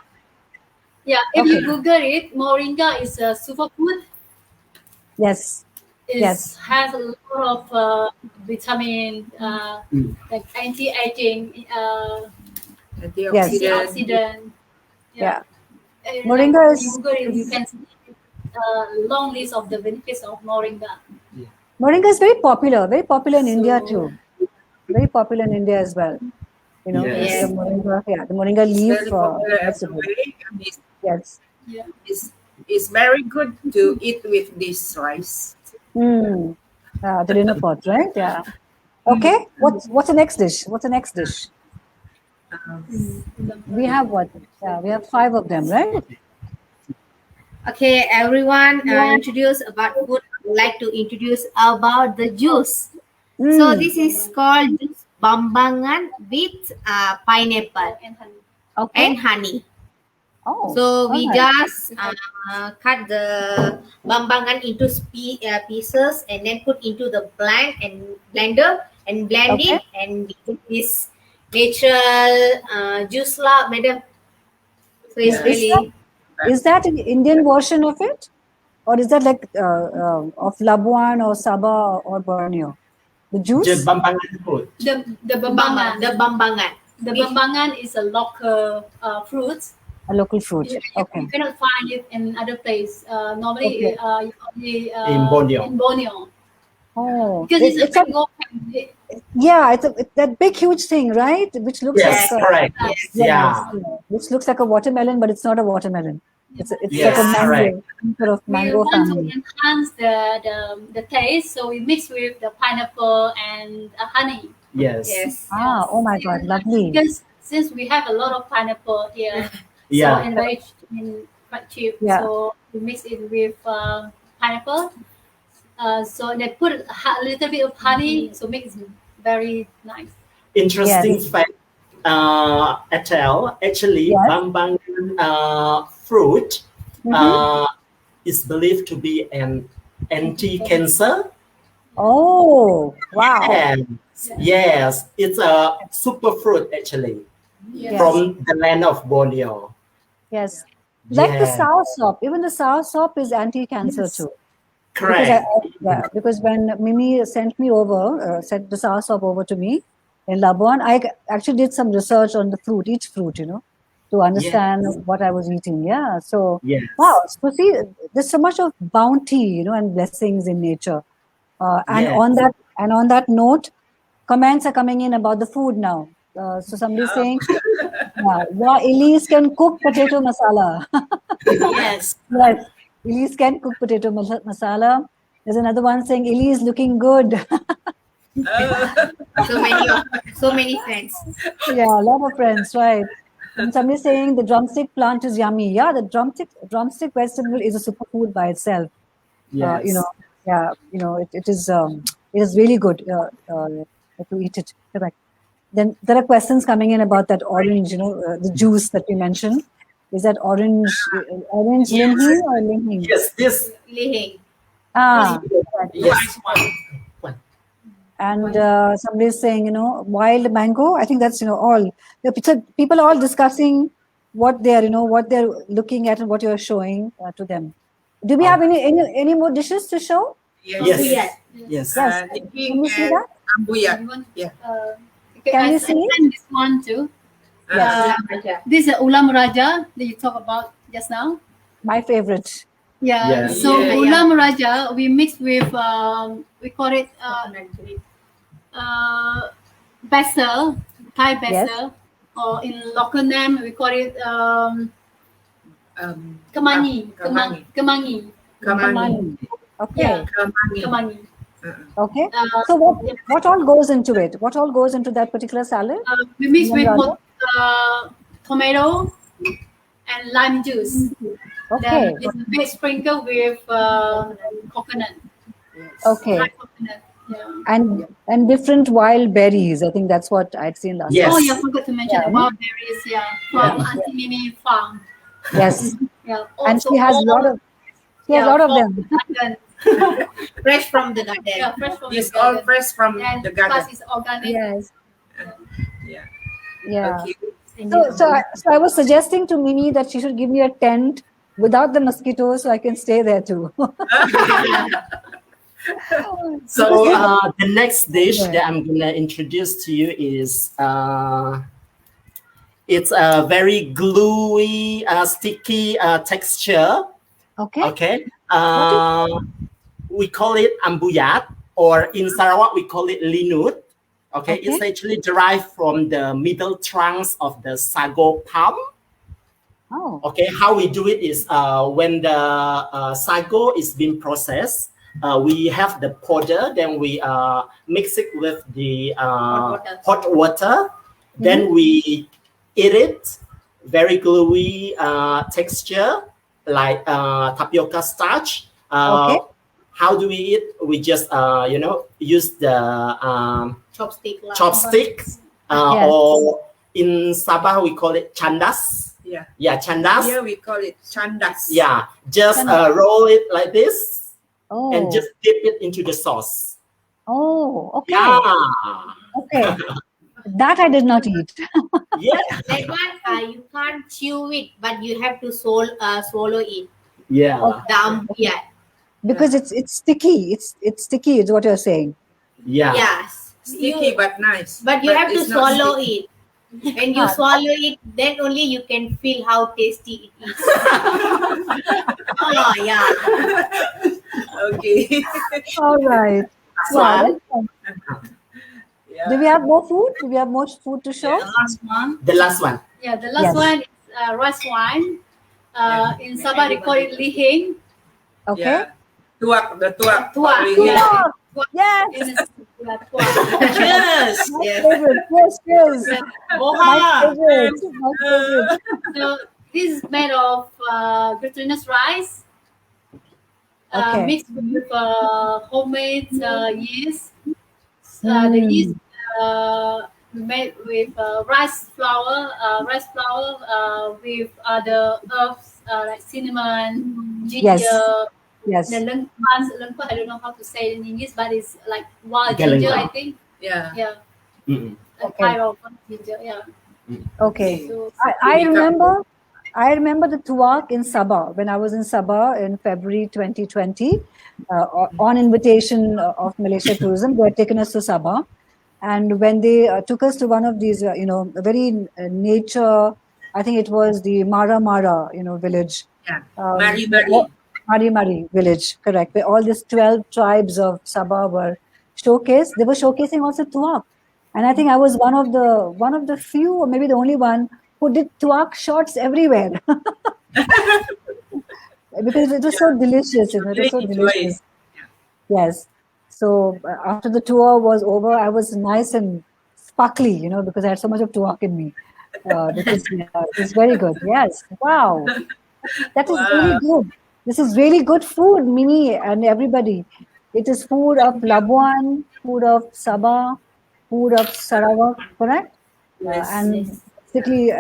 [SPEAKER 6] Yeah, if you Google it, moringa is a superfood.
[SPEAKER 1] Yes.
[SPEAKER 6] It has a lot of vitamin, like anti-aging, antioxidant.
[SPEAKER 1] Yeah. Moringa is.
[SPEAKER 6] You Google it, you can see a long list of the benefits of moringa.
[SPEAKER 1] Moringa is very popular in India too. Very popular in India as well. You know, the moringa leaf. Yes.
[SPEAKER 6] Yeah.
[SPEAKER 5] It's very good to eat with this rice.
[SPEAKER 1] The Linopot, right? Yeah. Okay. What's the next dish? What's the next dish? We have what? Yeah, we have 5 of them, right?
[SPEAKER 3] Okay, everyone, introduce about food. I would like to introduce about the juice. So
[SPEAKER 1] Mm.
[SPEAKER 3] this is called juice bambangan with pineapple
[SPEAKER 1] Okay.
[SPEAKER 3] and honey.
[SPEAKER 1] Oh.
[SPEAKER 3] So we
[SPEAKER 1] alright.
[SPEAKER 3] just cut the bambangan into pieces and then put into the blender and blend
[SPEAKER 1] Okay.
[SPEAKER 3] it and we get this natural juice lah, madam. So it's
[SPEAKER 1] Is that
[SPEAKER 3] really
[SPEAKER 1] is that an Indian version of it, or is that like of Labuan or Sabah or Borneo? The
[SPEAKER 4] The
[SPEAKER 1] juice,
[SPEAKER 4] bambangan food.
[SPEAKER 6] The bambangan.
[SPEAKER 3] the bambangan.
[SPEAKER 6] The bambangan is a local fruit.
[SPEAKER 1] a local fruit.
[SPEAKER 6] You
[SPEAKER 1] Okay.
[SPEAKER 6] cannot find it in other place. Normally,
[SPEAKER 1] Okay.
[SPEAKER 6] only
[SPEAKER 4] In Borneo.
[SPEAKER 6] In Borneo.
[SPEAKER 1] Oh,
[SPEAKER 6] Because it's a
[SPEAKER 1] it's a
[SPEAKER 6] mango.
[SPEAKER 1] yeah, it's that big huge thing, right? Which looks
[SPEAKER 4] Yes,
[SPEAKER 1] like
[SPEAKER 4] correct.
[SPEAKER 3] Yes.
[SPEAKER 4] Yeah.
[SPEAKER 1] which looks like a watermelon, but it's not a watermelon. It's like
[SPEAKER 4] Yes,
[SPEAKER 1] a mango,
[SPEAKER 4] correct.
[SPEAKER 1] some sort of
[SPEAKER 6] We
[SPEAKER 1] mango
[SPEAKER 6] want to
[SPEAKER 1] family.
[SPEAKER 6] enhance the taste, so we mix with the pineapple and honey.
[SPEAKER 4] Yes.
[SPEAKER 3] Yes.
[SPEAKER 1] Ah, oh my God, lovely.
[SPEAKER 6] Because since we have a lot of pineapple here,
[SPEAKER 4] Yeah.
[SPEAKER 6] so and very quite cheap,
[SPEAKER 1] Yeah.
[SPEAKER 6] so we mix it with pineapple. So they put a little bit of honey, so makes it very nice.
[SPEAKER 4] Interesting
[SPEAKER 1] Yes.
[SPEAKER 4] fact, Ethel, actually,
[SPEAKER 1] Yes.
[SPEAKER 4] bambangan fruit
[SPEAKER 1] Mhm.
[SPEAKER 4] is believed to be an anti-cancer.
[SPEAKER 1] Oh, wow.
[SPEAKER 4] And yes, it's a superfruit actually
[SPEAKER 1] Yes.
[SPEAKER 4] from the land of Borneo.
[SPEAKER 1] Yes. Like the
[SPEAKER 4] Yeah,
[SPEAKER 1] soursop, even the soursop is anti-cancer
[SPEAKER 4] Yes.
[SPEAKER 1] too.
[SPEAKER 4] correct.
[SPEAKER 1] Because when Mimi sent sent the soursop over to me in Labuan, actually did some research on the fruit, each fruit, to understand what I was eating. Yeah. So,
[SPEAKER 4] Yes.
[SPEAKER 1] wow. So see, there's so much of bounty, and blessings in nature. And
[SPEAKER 4] Yes.
[SPEAKER 1] on that note, comments are coming in about the food now. So somebody's saying, yeah, Elise can cook potato masala.
[SPEAKER 2] Yes.
[SPEAKER 1] Yes, Elise can cook potato masala. There's another one saying Elise looking good.
[SPEAKER 3] So many friends.
[SPEAKER 1] Yeah, a lot of friends, right? And somebody saying the drumstick plant is yummy. Yeah, the drumstick vegetable is a superfood by itself.
[SPEAKER 4] Yes.
[SPEAKER 1] It is really good to eat it. Correct. Then there are questions coming in about that orange, the juice that we mentioned. Is that orange Lihing or Lihing?
[SPEAKER 4] Yes, this.
[SPEAKER 3] Lihing.
[SPEAKER 1] Ah,
[SPEAKER 4] Yes.
[SPEAKER 1] and somebody is saying, wild mango. I think that's, all. People are all discussing what they're looking at and what you're showing to them. Do we have any more dishes to show?
[SPEAKER 4] Yes.
[SPEAKER 3] Ambuyat.
[SPEAKER 4] Yes.
[SPEAKER 1] Yes.
[SPEAKER 5] Lihing
[SPEAKER 1] Can we see
[SPEAKER 5] and
[SPEAKER 1] that?
[SPEAKER 5] Ambuyat.
[SPEAKER 6] You want,
[SPEAKER 5] Yeah.
[SPEAKER 1] Can we
[SPEAKER 6] I
[SPEAKER 1] see?
[SPEAKER 6] send this one too.
[SPEAKER 1] Yes.
[SPEAKER 6] This is Ulam Raja that you talked about just now.
[SPEAKER 1] My favorite.
[SPEAKER 6] Yeah.
[SPEAKER 4] Yes.
[SPEAKER 6] So
[SPEAKER 5] Yeah.
[SPEAKER 6] Ulam Raja we mix with we call it basil, Thai basil, or in local name we call it kemangi.
[SPEAKER 5] Kemangi.
[SPEAKER 6] Kemangi.
[SPEAKER 5] Kemangi.
[SPEAKER 1] Okay.
[SPEAKER 6] Yeah.
[SPEAKER 5] Kemangi.
[SPEAKER 6] Kemangi.
[SPEAKER 1] Okay. So what all goes into it? What all goes into that particular salad?
[SPEAKER 6] We mix
[SPEAKER 1] Ulam
[SPEAKER 6] with
[SPEAKER 1] Raja?
[SPEAKER 6] tomato and lime juice.
[SPEAKER 1] Okay.
[SPEAKER 6] Then it's a bit sprinkled with coconut.
[SPEAKER 1] Okay.
[SPEAKER 6] Dry coconut. Yeah.
[SPEAKER 1] And different wild berries. I think that's what I'd seen last
[SPEAKER 4] Yes.
[SPEAKER 6] Oh, yeah, I forgot to mention
[SPEAKER 1] Yeah.
[SPEAKER 6] the wild berries. Yeah, from Auntie Mimi farm.
[SPEAKER 1] time. Yes.
[SPEAKER 6] Yeah,
[SPEAKER 1] And she has a lot of them.
[SPEAKER 6] Garden.
[SPEAKER 3] Fresh from the garden.
[SPEAKER 6] Yeah, fresh from
[SPEAKER 5] It's
[SPEAKER 6] the
[SPEAKER 5] all
[SPEAKER 6] garden.
[SPEAKER 5] fresh from
[SPEAKER 6] And
[SPEAKER 5] the
[SPEAKER 6] plus
[SPEAKER 5] garden.
[SPEAKER 6] it's organic.
[SPEAKER 1] Yes.
[SPEAKER 5] Yeah.
[SPEAKER 1] Yeah.
[SPEAKER 5] Okay.
[SPEAKER 1] So I was suggesting to Mimi that she should give me a tent without the mosquitoes so I can stay there too.
[SPEAKER 4] So the next dish that I'm gonna introduce to you is it's a very gluey, sticky texture.
[SPEAKER 1] Okay.
[SPEAKER 4] Okay. We call it Ambuyat, or in Sarawak we call it linut. Okay. It's actually derived from the middle trunks of the sago palm.
[SPEAKER 1] Oh.
[SPEAKER 4] Okay, how we do it is when the sago is being processed, we have the powder, then we mix it with the
[SPEAKER 3] water.
[SPEAKER 4] hot water, then we eat it. Very gluey texture, like tapioca starch.
[SPEAKER 1] Okay.
[SPEAKER 4] How do we eat? We just use the
[SPEAKER 3] Chopstick lah.
[SPEAKER 4] chopsticks,
[SPEAKER 1] Yes.
[SPEAKER 4] or in Sabah we call it chandas.
[SPEAKER 5] Yeah.
[SPEAKER 4] Chandas.
[SPEAKER 5] Here we call it chandas.
[SPEAKER 4] Yeah, just roll it like this
[SPEAKER 1] Oh.
[SPEAKER 4] and just dip it into the sauce.
[SPEAKER 1] Oh. Okay.
[SPEAKER 4] Yeah,
[SPEAKER 1] Okay. That I did not eat.
[SPEAKER 4] yeah,
[SPEAKER 3] That one, you can't chew it, but you have to swallow it.
[SPEAKER 4] yeah.
[SPEAKER 3] The ambuyat.
[SPEAKER 1] Because it's sticky. It's sticky. Is what you're saying.
[SPEAKER 4] Yeah.
[SPEAKER 3] Yes.
[SPEAKER 5] Sticky but nice.
[SPEAKER 3] But you have to
[SPEAKER 5] it's not
[SPEAKER 3] swallow
[SPEAKER 5] sticky.
[SPEAKER 3] it. When you swallow it, then only you can feel how tasty it is. Oh yeah.
[SPEAKER 5] Okay.
[SPEAKER 1] All right. Well,
[SPEAKER 5] Yeah.
[SPEAKER 1] do we have more food? Do we have more food to show?
[SPEAKER 2] The last one.
[SPEAKER 4] The last one.
[SPEAKER 6] Yeah, the last
[SPEAKER 1] Yes.
[SPEAKER 6] one is rice wine. In Sabah, they call it Lihing.
[SPEAKER 1] Okay.
[SPEAKER 5] Yeah. The tuak.
[SPEAKER 6] Tuak.
[SPEAKER 5] Really.
[SPEAKER 1] Yeah. Yes.
[SPEAKER 6] In tuak.
[SPEAKER 2] Cheers.
[SPEAKER 1] My favorite. Yes, yes. My
[SPEAKER 2] Boha.
[SPEAKER 1] favorite. My favorite.
[SPEAKER 6] So this is made of glutinous rice,
[SPEAKER 1] Okay.
[SPEAKER 6] mixed with homemade yeast. The yeast made with rice flour with other herbs like cinnamon, ginger.
[SPEAKER 1] Yes.
[SPEAKER 6] The lengkuas, I don't know how to say it in English, but it's like wild
[SPEAKER 4] Gelengkuas.
[SPEAKER 6] ginger, I think.
[SPEAKER 5] Yeah.
[SPEAKER 6] Yeah,
[SPEAKER 4] Mm-mm.
[SPEAKER 6] a
[SPEAKER 1] Okay.
[SPEAKER 6] kind of ginger. Yeah.
[SPEAKER 1] Okay.
[SPEAKER 6] So
[SPEAKER 1] I remember the tuak in Sabah when I was in Sabah in February 2020 on invitation of Malaysia Tourism. They had taken us to Sabah, and when they took us to one of these, a very nature. I think it was the Mara village.
[SPEAKER 5] Yeah.
[SPEAKER 1] Mari Mari village, correct. Where all these 12 tribes of Sabah were showcased. They were showcasing also tuak, and I think I was one of the few, or maybe the only one, who did tuak shots everywhere. Because it was so delicious, it was so delicious. Yes. So after the tour was over, I was nice and sparkly, because I had so much of tuak in me. Because it was very good. Yes. Wow. That is really good. This is really good food, Mini and everybody. It is food of Labuan, food of Sabah, food of Sarawak, correct? And basically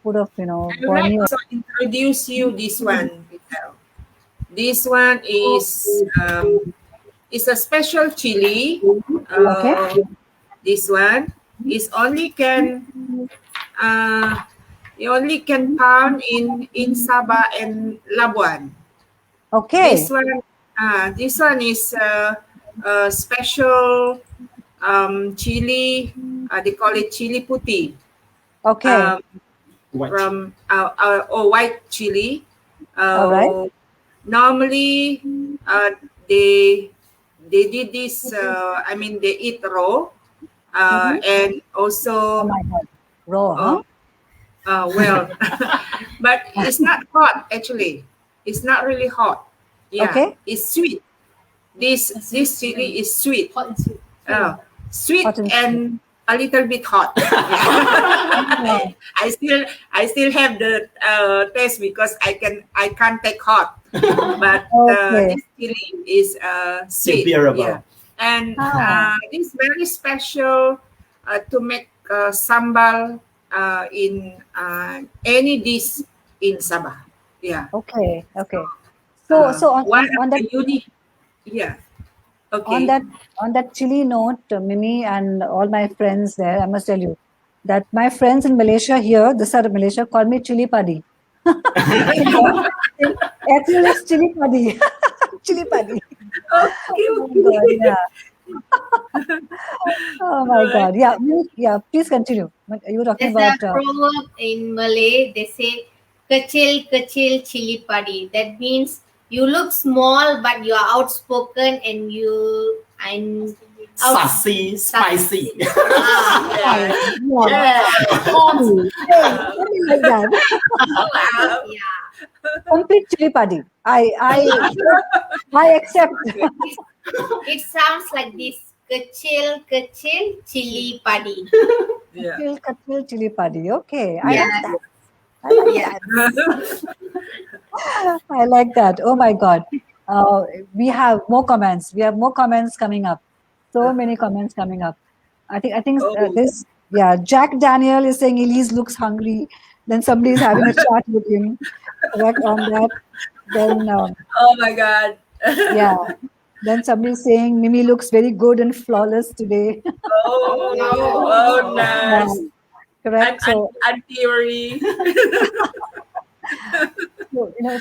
[SPEAKER 1] food of,
[SPEAKER 5] I would like
[SPEAKER 1] Borneo.
[SPEAKER 5] to introduce you this one. Ethel. This one is a special chili.
[SPEAKER 1] Okay.
[SPEAKER 5] This one is only can you only can found in Sabah and Labuan.
[SPEAKER 1] Okay.
[SPEAKER 5] This one is a special chili. They call it chili puti.
[SPEAKER 1] Okay.
[SPEAKER 5] From white chili.
[SPEAKER 1] All right.
[SPEAKER 5] Normally, they did this. They eat raw, and also
[SPEAKER 1] Oh my God. Raw, huh?
[SPEAKER 5] well, but it's not hot actually. It's not really hot. Yeah,
[SPEAKER 1] Okay.
[SPEAKER 5] it's sweet. This chili is sweet.
[SPEAKER 6] hot and sweet.
[SPEAKER 5] Sweet
[SPEAKER 1] Hot and
[SPEAKER 5] and a little bit hot. I still have the taste because I can't take hot. But
[SPEAKER 1] Okay.
[SPEAKER 5] this chili is sweet.
[SPEAKER 4] Bearable.
[SPEAKER 5] Yeah. And
[SPEAKER 1] Ah.
[SPEAKER 5] this very special to make sambal in any dish in Sabah. Yeah.
[SPEAKER 1] Okay. Okay. So
[SPEAKER 5] one
[SPEAKER 1] on
[SPEAKER 5] of
[SPEAKER 1] that
[SPEAKER 5] the unique. Yeah. Okay.
[SPEAKER 1] on that chili note, Mimi and all my friends there, I must tell you that my friends in Malaysia here, this side of Malaysia, call me chili paddy. Ethel is chili paddy. Chili paddy. Oh my God, yeah. Oh my God. Yeah. Yeah. Please continue. You were talking
[SPEAKER 3] There's
[SPEAKER 1] about.
[SPEAKER 3] a proverb in Malay. They say, "Kecil kecil cili padi." That means you look small, but you are outspoken and
[SPEAKER 4] Sassy, spicy.
[SPEAKER 3] Ah,
[SPEAKER 1] Yeah. Something like that.
[SPEAKER 3] yeah.
[SPEAKER 1] Complete chili padi. I accept.
[SPEAKER 3] It sounds like this. Kecil kecil cili padi.
[SPEAKER 5] Yeah.
[SPEAKER 1] Kacil chili padi. Okay, I
[SPEAKER 3] Yeah.
[SPEAKER 1] like that. I like
[SPEAKER 3] Yeah.
[SPEAKER 1] that. I like that. Oh my God. We have more comments. We have more comments coming up. So many comments coming up. I think
[SPEAKER 5] Oh,
[SPEAKER 1] this. Yeah, Jack Daniel is saying Elise looks hungry. Then somebody is having a chat with him. Correct on that. Then
[SPEAKER 5] oh my God.
[SPEAKER 1] yeah. Then somebody is saying Mimi looks very good and flawless today.
[SPEAKER 5] Oh,
[SPEAKER 1] Yeah,
[SPEAKER 5] nice.
[SPEAKER 1] correct. So
[SPEAKER 5] Theory.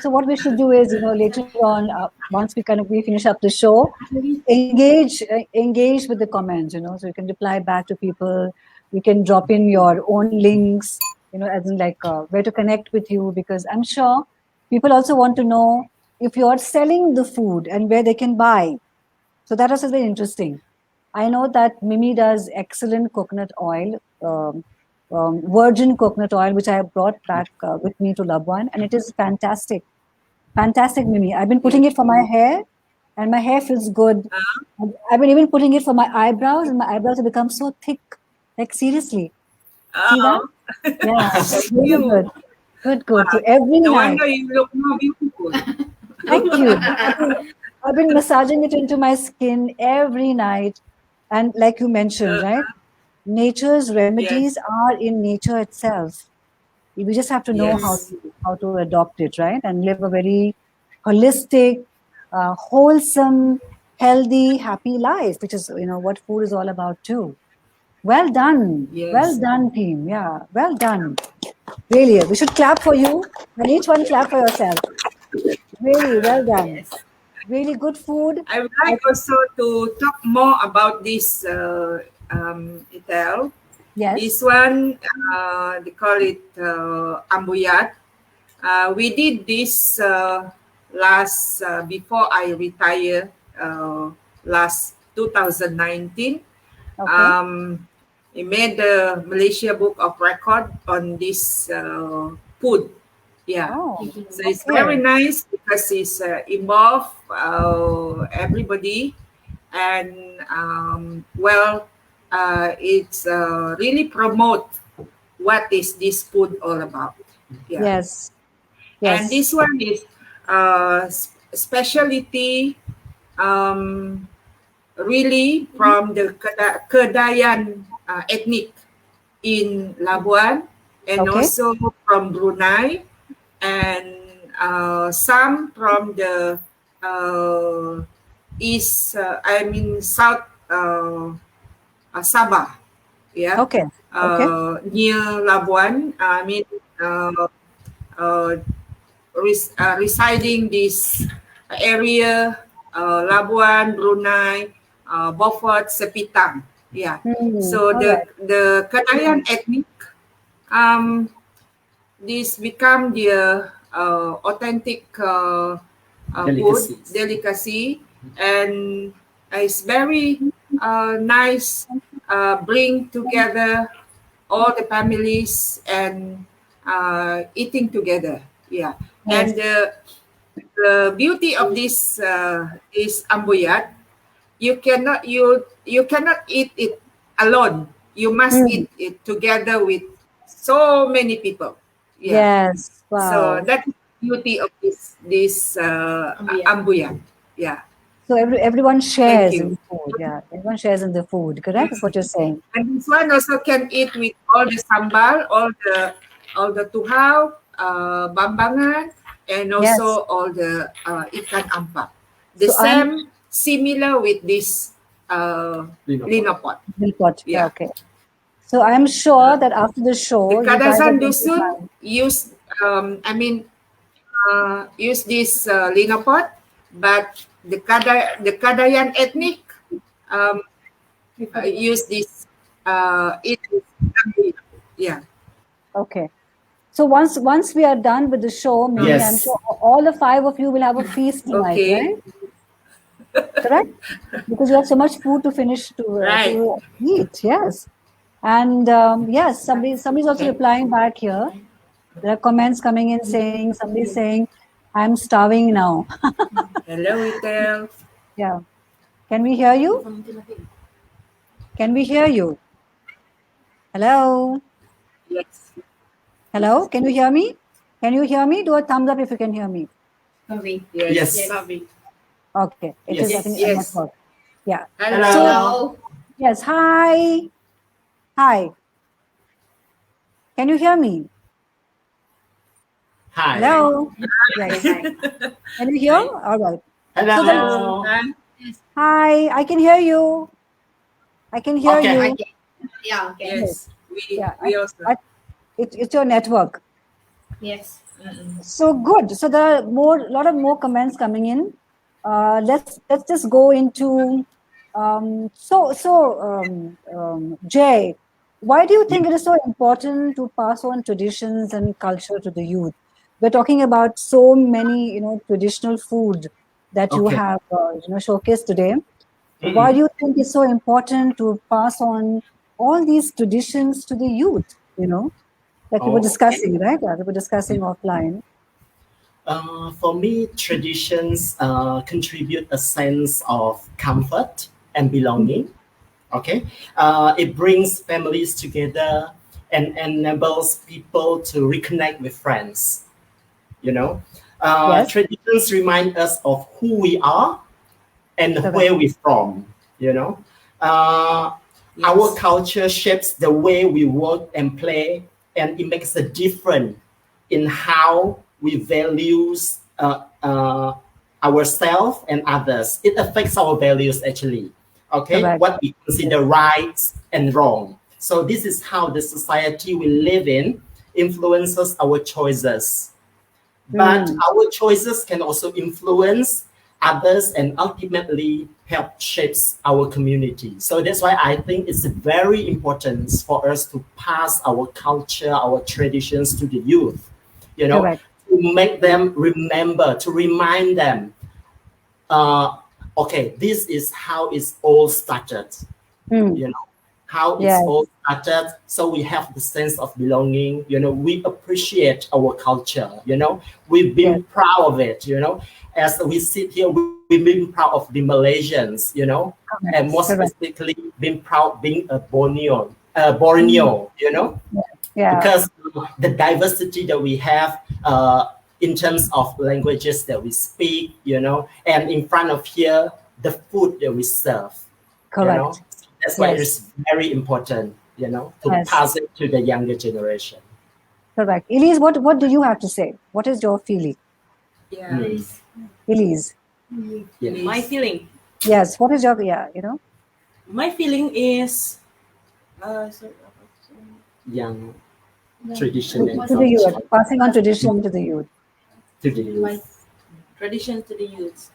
[SPEAKER 1] so what we should do is, later on, once we finish up the show, engage with the comments, so you can reply back to people. You can drop in your own links, as in like where to connect with you, because I'm sure people also want to know if you're selling the food and where they can buy. So that was very interesting. I know that Mimi does excellent coconut oil, virgin coconut oil, which I have brought back with me to Labuan, and it is fantastic. Fantastic, Mimi. I've been putting it for my hair, and my hair feels good. I've been even putting it for my eyebrows, and my eyebrows have become so thick. Like, seriously. See that? Yeah, really
[SPEAKER 5] you.
[SPEAKER 1] good. Good. So every
[SPEAKER 5] No
[SPEAKER 1] night.
[SPEAKER 5] wonder you look more beautiful.
[SPEAKER 1] Thank you. I've been massaging it into my skin every night. And like you mentioned, right? Nature's remedies are in nature itself. We just have to know
[SPEAKER 5] Yes.
[SPEAKER 1] how to adopt it, right? And live a very holistic, wholesome, healthy, happy life, which is what food is all about too. Well done. Well
[SPEAKER 5] Yes.
[SPEAKER 1] done, team. Yeah, well done. Really, we should clap for you and each one clap for yourself. Really, well done.
[SPEAKER 3] Yes.
[SPEAKER 1] Really good food.
[SPEAKER 5] I would like also to talk more about this Ethel.
[SPEAKER 1] Yes.
[SPEAKER 5] This one, they call it Ambuyat. We did this last before I retire last 2019.
[SPEAKER 1] Okay.
[SPEAKER 5] We made the Malaysia Book of Record on this food. Yeah.
[SPEAKER 1] Oh,
[SPEAKER 5] So it's
[SPEAKER 1] okay.
[SPEAKER 5] very nice because it's involve everybody, and it's really promote what is this food all about. Yeah.
[SPEAKER 1] Yes.
[SPEAKER 5] And
[SPEAKER 1] Yes.
[SPEAKER 5] this one is specialty really from the Kedayan ethnic in Labuan, and
[SPEAKER 1] Okay.
[SPEAKER 5] also from Brunei, and some from the South Sabah, yeah,
[SPEAKER 1] Okay. Okay.
[SPEAKER 5] near Labuan. Residing this area, Labuan, Brunei, Beaufort, Sepitang. Yeah. So
[SPEAKER 1] All
[SPEAKER 5] the
[SPEAKER 1] right.
[SPEAKER 5] Kedayan ethnic, this become the authentic food delicacy, and it's very nice. Bring together all the families and eating together. Yeah.
[SPEAKER 1] Yes.
[SPEAKER 5] And the beauty of this ambuyat, you cannot eat it alone. You must eat it together with so many people. Yeah.
[SPEAKER 1] Yes.
[SPEAKER 5] So
[SPEAKER 1] Wow.
[SPEAKER 5] that's the beauty of this ambuyat. Yeah.
[SPEAKER 1] So everyone shares
[SPEAKER 5] you.
[SPEAKER 1] in the food. Yeah. Everyone shares in the food. Correct? Is what you're saying.
[SPEAKER 5] And this one also can eat with all the sambal, all the tuhau, bambangan, and also all the ikan ampap. The
[SPEAKER 1] So I'm-
[SPEAKER 5] similar with this linopot.
[SPEAKER 1] Linopot.
[SPEAKER 5] Yeah.
[SPEAKER 1] Okay. So I'm sure that after the show,
[SPEAKER 5] The
[SPEAKER 1] you guys are
[SPEAKER 5] Kadasan
[SPEAKER 1] going to
[SPEAKER 5] Dusun
[SPEAKER 1] find-
[SPEAKER 5] use this linopot, but the Kadayan ethnic use this yeah.
[SPEAKER 1] Okay. So once we are done with the show, maybe I'm
[SPEAKER 4] Yes.
[SPEAKER 1] sure all the 5 of you will have a feast tonight,
[SPEAKER 5] Okay.
[SPEAKER 1] right? Correct? Because you have so much food to finish to eat. Yes. And yes, somebody's also replying back here. There are comments coming in saying, somebody saying, I'm starving now.
[SPEAKER 5] Hello, Ethel.
[SPEAKER 1] Yeah. Can we hear you? Can we hear you? Hello?
[SPEAKER 5] Yes.
[SPEAKER 1] Hello? Can you hear me? Can you hear me? Do a thumbs up if you can hear me.
[SPEAKER 5] Yes.
[SPEAKER 4] Yes.
[SPEAKER 1] Okay. It
[SPEAKER 4] Yes.
[SPEAKER 1] is, I think, a
[SPEAKER 5] Yes.
[SPEAKER 1] network. Yeah.
[SPEAKER 4] Hello.
[SPEAKER 1] Yes. Hi. Hi. Can you hear me?
[SPEAKER 4] Hi.
[SPEAKER 1] Hello? Yes. Can you hear? All right.
[SPEAKER 4] Hello.
[SPEAKER 1] So then,
[SPEAKER 5] Hi.
[SPEAKER 1] hi. I can hear you. I can hear
[SPEAKER 4] Okay.
[SPEAKER 1] you.
[SPEAKER 3] Yeah, okay.
[SPEAKER 5] Yes.
[SPEAKER 1] Yeah.
[SPEAKER 5] We also.
[SPEAKER 1] It's your network.
[SPEAKER 3] Yes.
[SPEAKER 1] So good. So there are a lot of more comments coming in. Let's just go into Jay, why do you think it is so important to pass on traditions and culture to the youth? We're talking about so many traditional food that you
[SPEAKER 4] Okay.
[SPEAKER 1] have showcased today. Why do you think it's so important to pass on all these traditions to the youth? Like we were
[SPEAKER 4] Oh, okay.
[SPEAKER 1] discussing, right? Yeah, we were discussing offline.
[SPEAKER 4] For me, traditions contribute a sense of comfort and belonging. Okay, it brings families together and enables people to reconnect with friends. You know,
[SPEAKER 1] Yes,
[SPEAKER 4] traditions remind us of who we are and
[SPEAKER 1] correct.
[SPEAKER 4] where we're from. Our
[SPEAKER 5] Yes.
[SPEAKER 4] culture shapes the way we work and play, and it makes a difference in how we values ourselves and others. It affects our values actually. Okay,
[SPEAKER 1] Correct.
[SPEAKER 4] what we consider right and wrong. So this is how the society we live in influences our choices. But our choices can also influence others and ultimately help shapes our community. So that's why I think it's very important for us to pass our culture, our traditions to the youth,
[SPEAKER 1] Correct.
[SPEAKER 4] to make them remember, to remind them, okay, this is how it's all started,
[SPEAKER 1] Hmm.
[SPEAKER 4] how it's
[SPEAKER 1] Yes,
[SPEAKER 4] all started. So we have the sense of belonging, we appreciate our culture, we've
[SPEAKER 1] yes,
[SPEAKER 4] been proud of it, as we sit here, we've been proud of the Malaysians, and more
[SPEAKER 1] correct.
[SPEAKER 4] specifically been proud being a Borneo,
[SPEAKER 1] Hmm. Yeah,
[SPEAKER 4] because the diversity that we have in terms of languages that we speak, and in front of here, the food that we serve, you know.
[SPEAKER 1] correct.
[SPEAKER 4] That's why
[SPEAKER 1] Yes,
[SPEAKER 4] it's very important, to
[SPEAKER 1] yes,
[SPEAKER 4] pass it to the younger generation.
[SPEAKER 1] correct. Elise, what do you have to say? What is your feeling?
[SPEAKER 5] Yeah.
[SPEAKER 1] Elise,
[SPEAKER 4] Yeah.
[SPEAKER 2] My feeling.
[SPEAKER 1] yes, what is your,
[SPEAKER 2] My feeling is sorry,
[SPEAKER 4] Young tradition and
[SPEAKER 1] to the youth,
[SPEAKER 4] culture
[SPEAKER 1] passing on tradition to the youth.
[SPEAKER 4] to the youth.
[SPEAKER 2] tradition to the youth.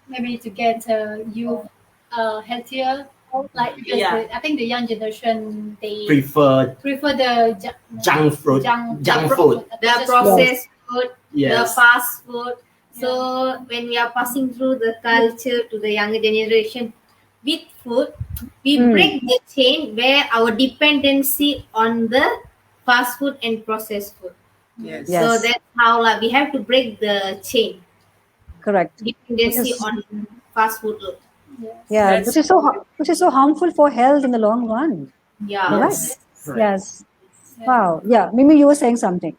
[SPEAKER 6] Maybe to get youth healthier. Like because
[SPEAKER 2] Yeah.
[SPEAKER 6] I think the young generation they
[SPEAKER 4] Preferred
[SPEAKER 6] prefer the
[SPEAKER 4] junk food. Junk food.
[SPEAKER 3] The
[SPEAKER 6] processed
[SPEAKER 3] processed food, the
[SPEAKER 4] Yes.
[SPEAKER 3] fast food. So when we are passing through the culture to the younger generation with food, we break the chain where our dependency on the fast food and processed food.
[SPEAKER 5] Yes.
[SPEAKER 1] Yes.
[SPEAKER 3] So that's how we have to break the chain
[SPEAKER 1] Correct.
[SPEAKER 3] dependency
[SPEAKER 1] Yes.
[SPEAKER 3] on fast food.
[SPEAKER 6] Yes.
[SPEAKER 1] Yeah,
[SPEAKER 5] That's
[SPEAKER 1] which is so harmful for health in the long run.
[SPEAKER 3] Yeah.
[SPEAKER 1] Correct.
[SPEAKER 4] Yes. Correct.
[SPEAKER 1] Yes. Wow. Yeah, Mimi, you were saying something.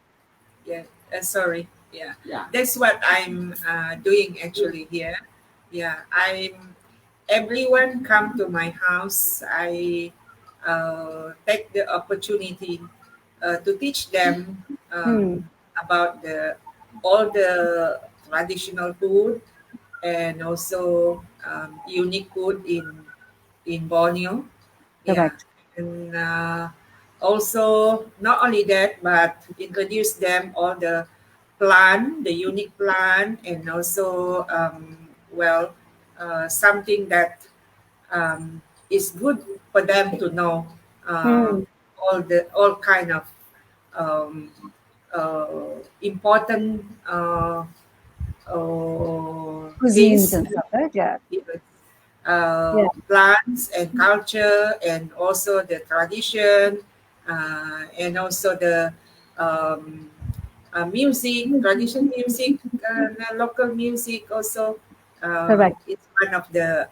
[SPEAKER 5] yeah. Sorry. Yeah.
[SPEAKER 4] Yeah.
[SPEAKER 5] That's what I'm doing actually here. Yeah. Everyone come to my house. I take the opportunity to teach them about all the traditional food and also unique food in Borneo. Yeah,
[SPEAKER 1] Correct.
[SPEAKER 5] and also not only that, but introduce them all the plant, the unique plant, and also something that is good for them to know all kind of um, important
[SPEAKER 1] Cuisines
[SPEAKER 5] things,
[SPEAKER 1] and stuff, right? Yeah. Yeah.
[SPEAKER 5] plants and culture, and also the tradition, and also the music, traditional music, local music also.
[SPEAKER 1] Correct.
[SPEAKER 5] It's one of the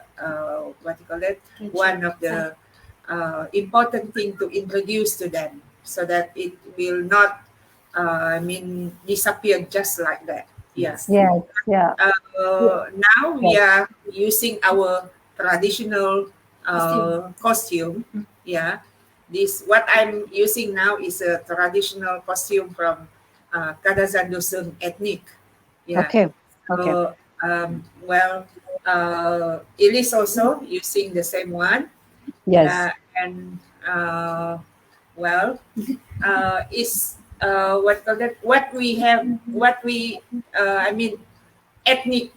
[SPEAKER 5] what you call it? One of the important thing to introduce to them, so that it will not, disappear just like that. Yes.
[SPEAKER 1] Yes. Yeah.
[SPEAKER 5] Now we are using our traditional costume. Yeah. This what I'm using now is a traditional costume from Kadazan Dusun ethnic. Yeah.
[SPEAKER 1] Okay. Okay.
[SPEAKER 5] So, well, Elise also using the same one.
[SPEAKER 1] Yes.
[SPEAKER 5] And well, is what call that? What we have, what we, ethnic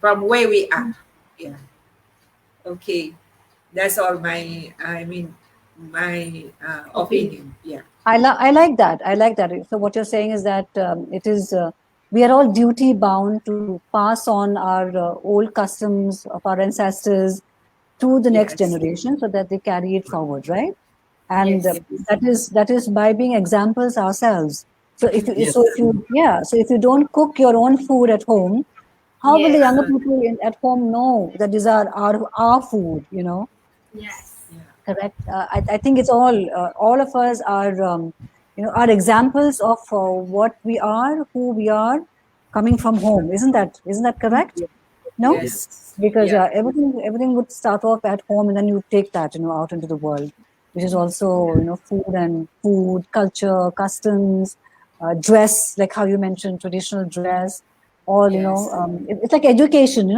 [SPEAKER 5] from where we are. Yeah. Okay. That's all my, my opinion. Yeah.
[SPEAKER 1] I like that. I like that. So what you're saying is that it is we are all duty bound to pass on our old customs of our ancestors to the next
[SPEAKER 5] Yes.
[SPEAKER 1] generation so that they carry it forward, right? And
[SPEAKER 5] Yes.
[SPEAKER 1] that is by being examples ourselves. So if you
[SPEAKER 4] Yes.
[SPEAKER 1] so if you don't cook your own food at home, how will the
[SPEAKER 3] Yes.
[SPEAKER 1] younger people at home know that these are our food? You know.
[SPEAKER 3] Yes.
[SPEAKER 1] Correct. I think it's all of us are, are examples of what we are, who we are, coming from home. Isn't that correct? No,
[SPEAKER 5] Yes.
[SPEAKER 1] because
[SPEAKER 5] Yeah.
[SPEAKER 1] everything would start off at home, and then you take that, out into the world, which is also, food, culture, customs, dress, like how you mentioned, traditional dress. All,
[SPEAKER 5] Yes.
[SPEAKER 1] it's like education,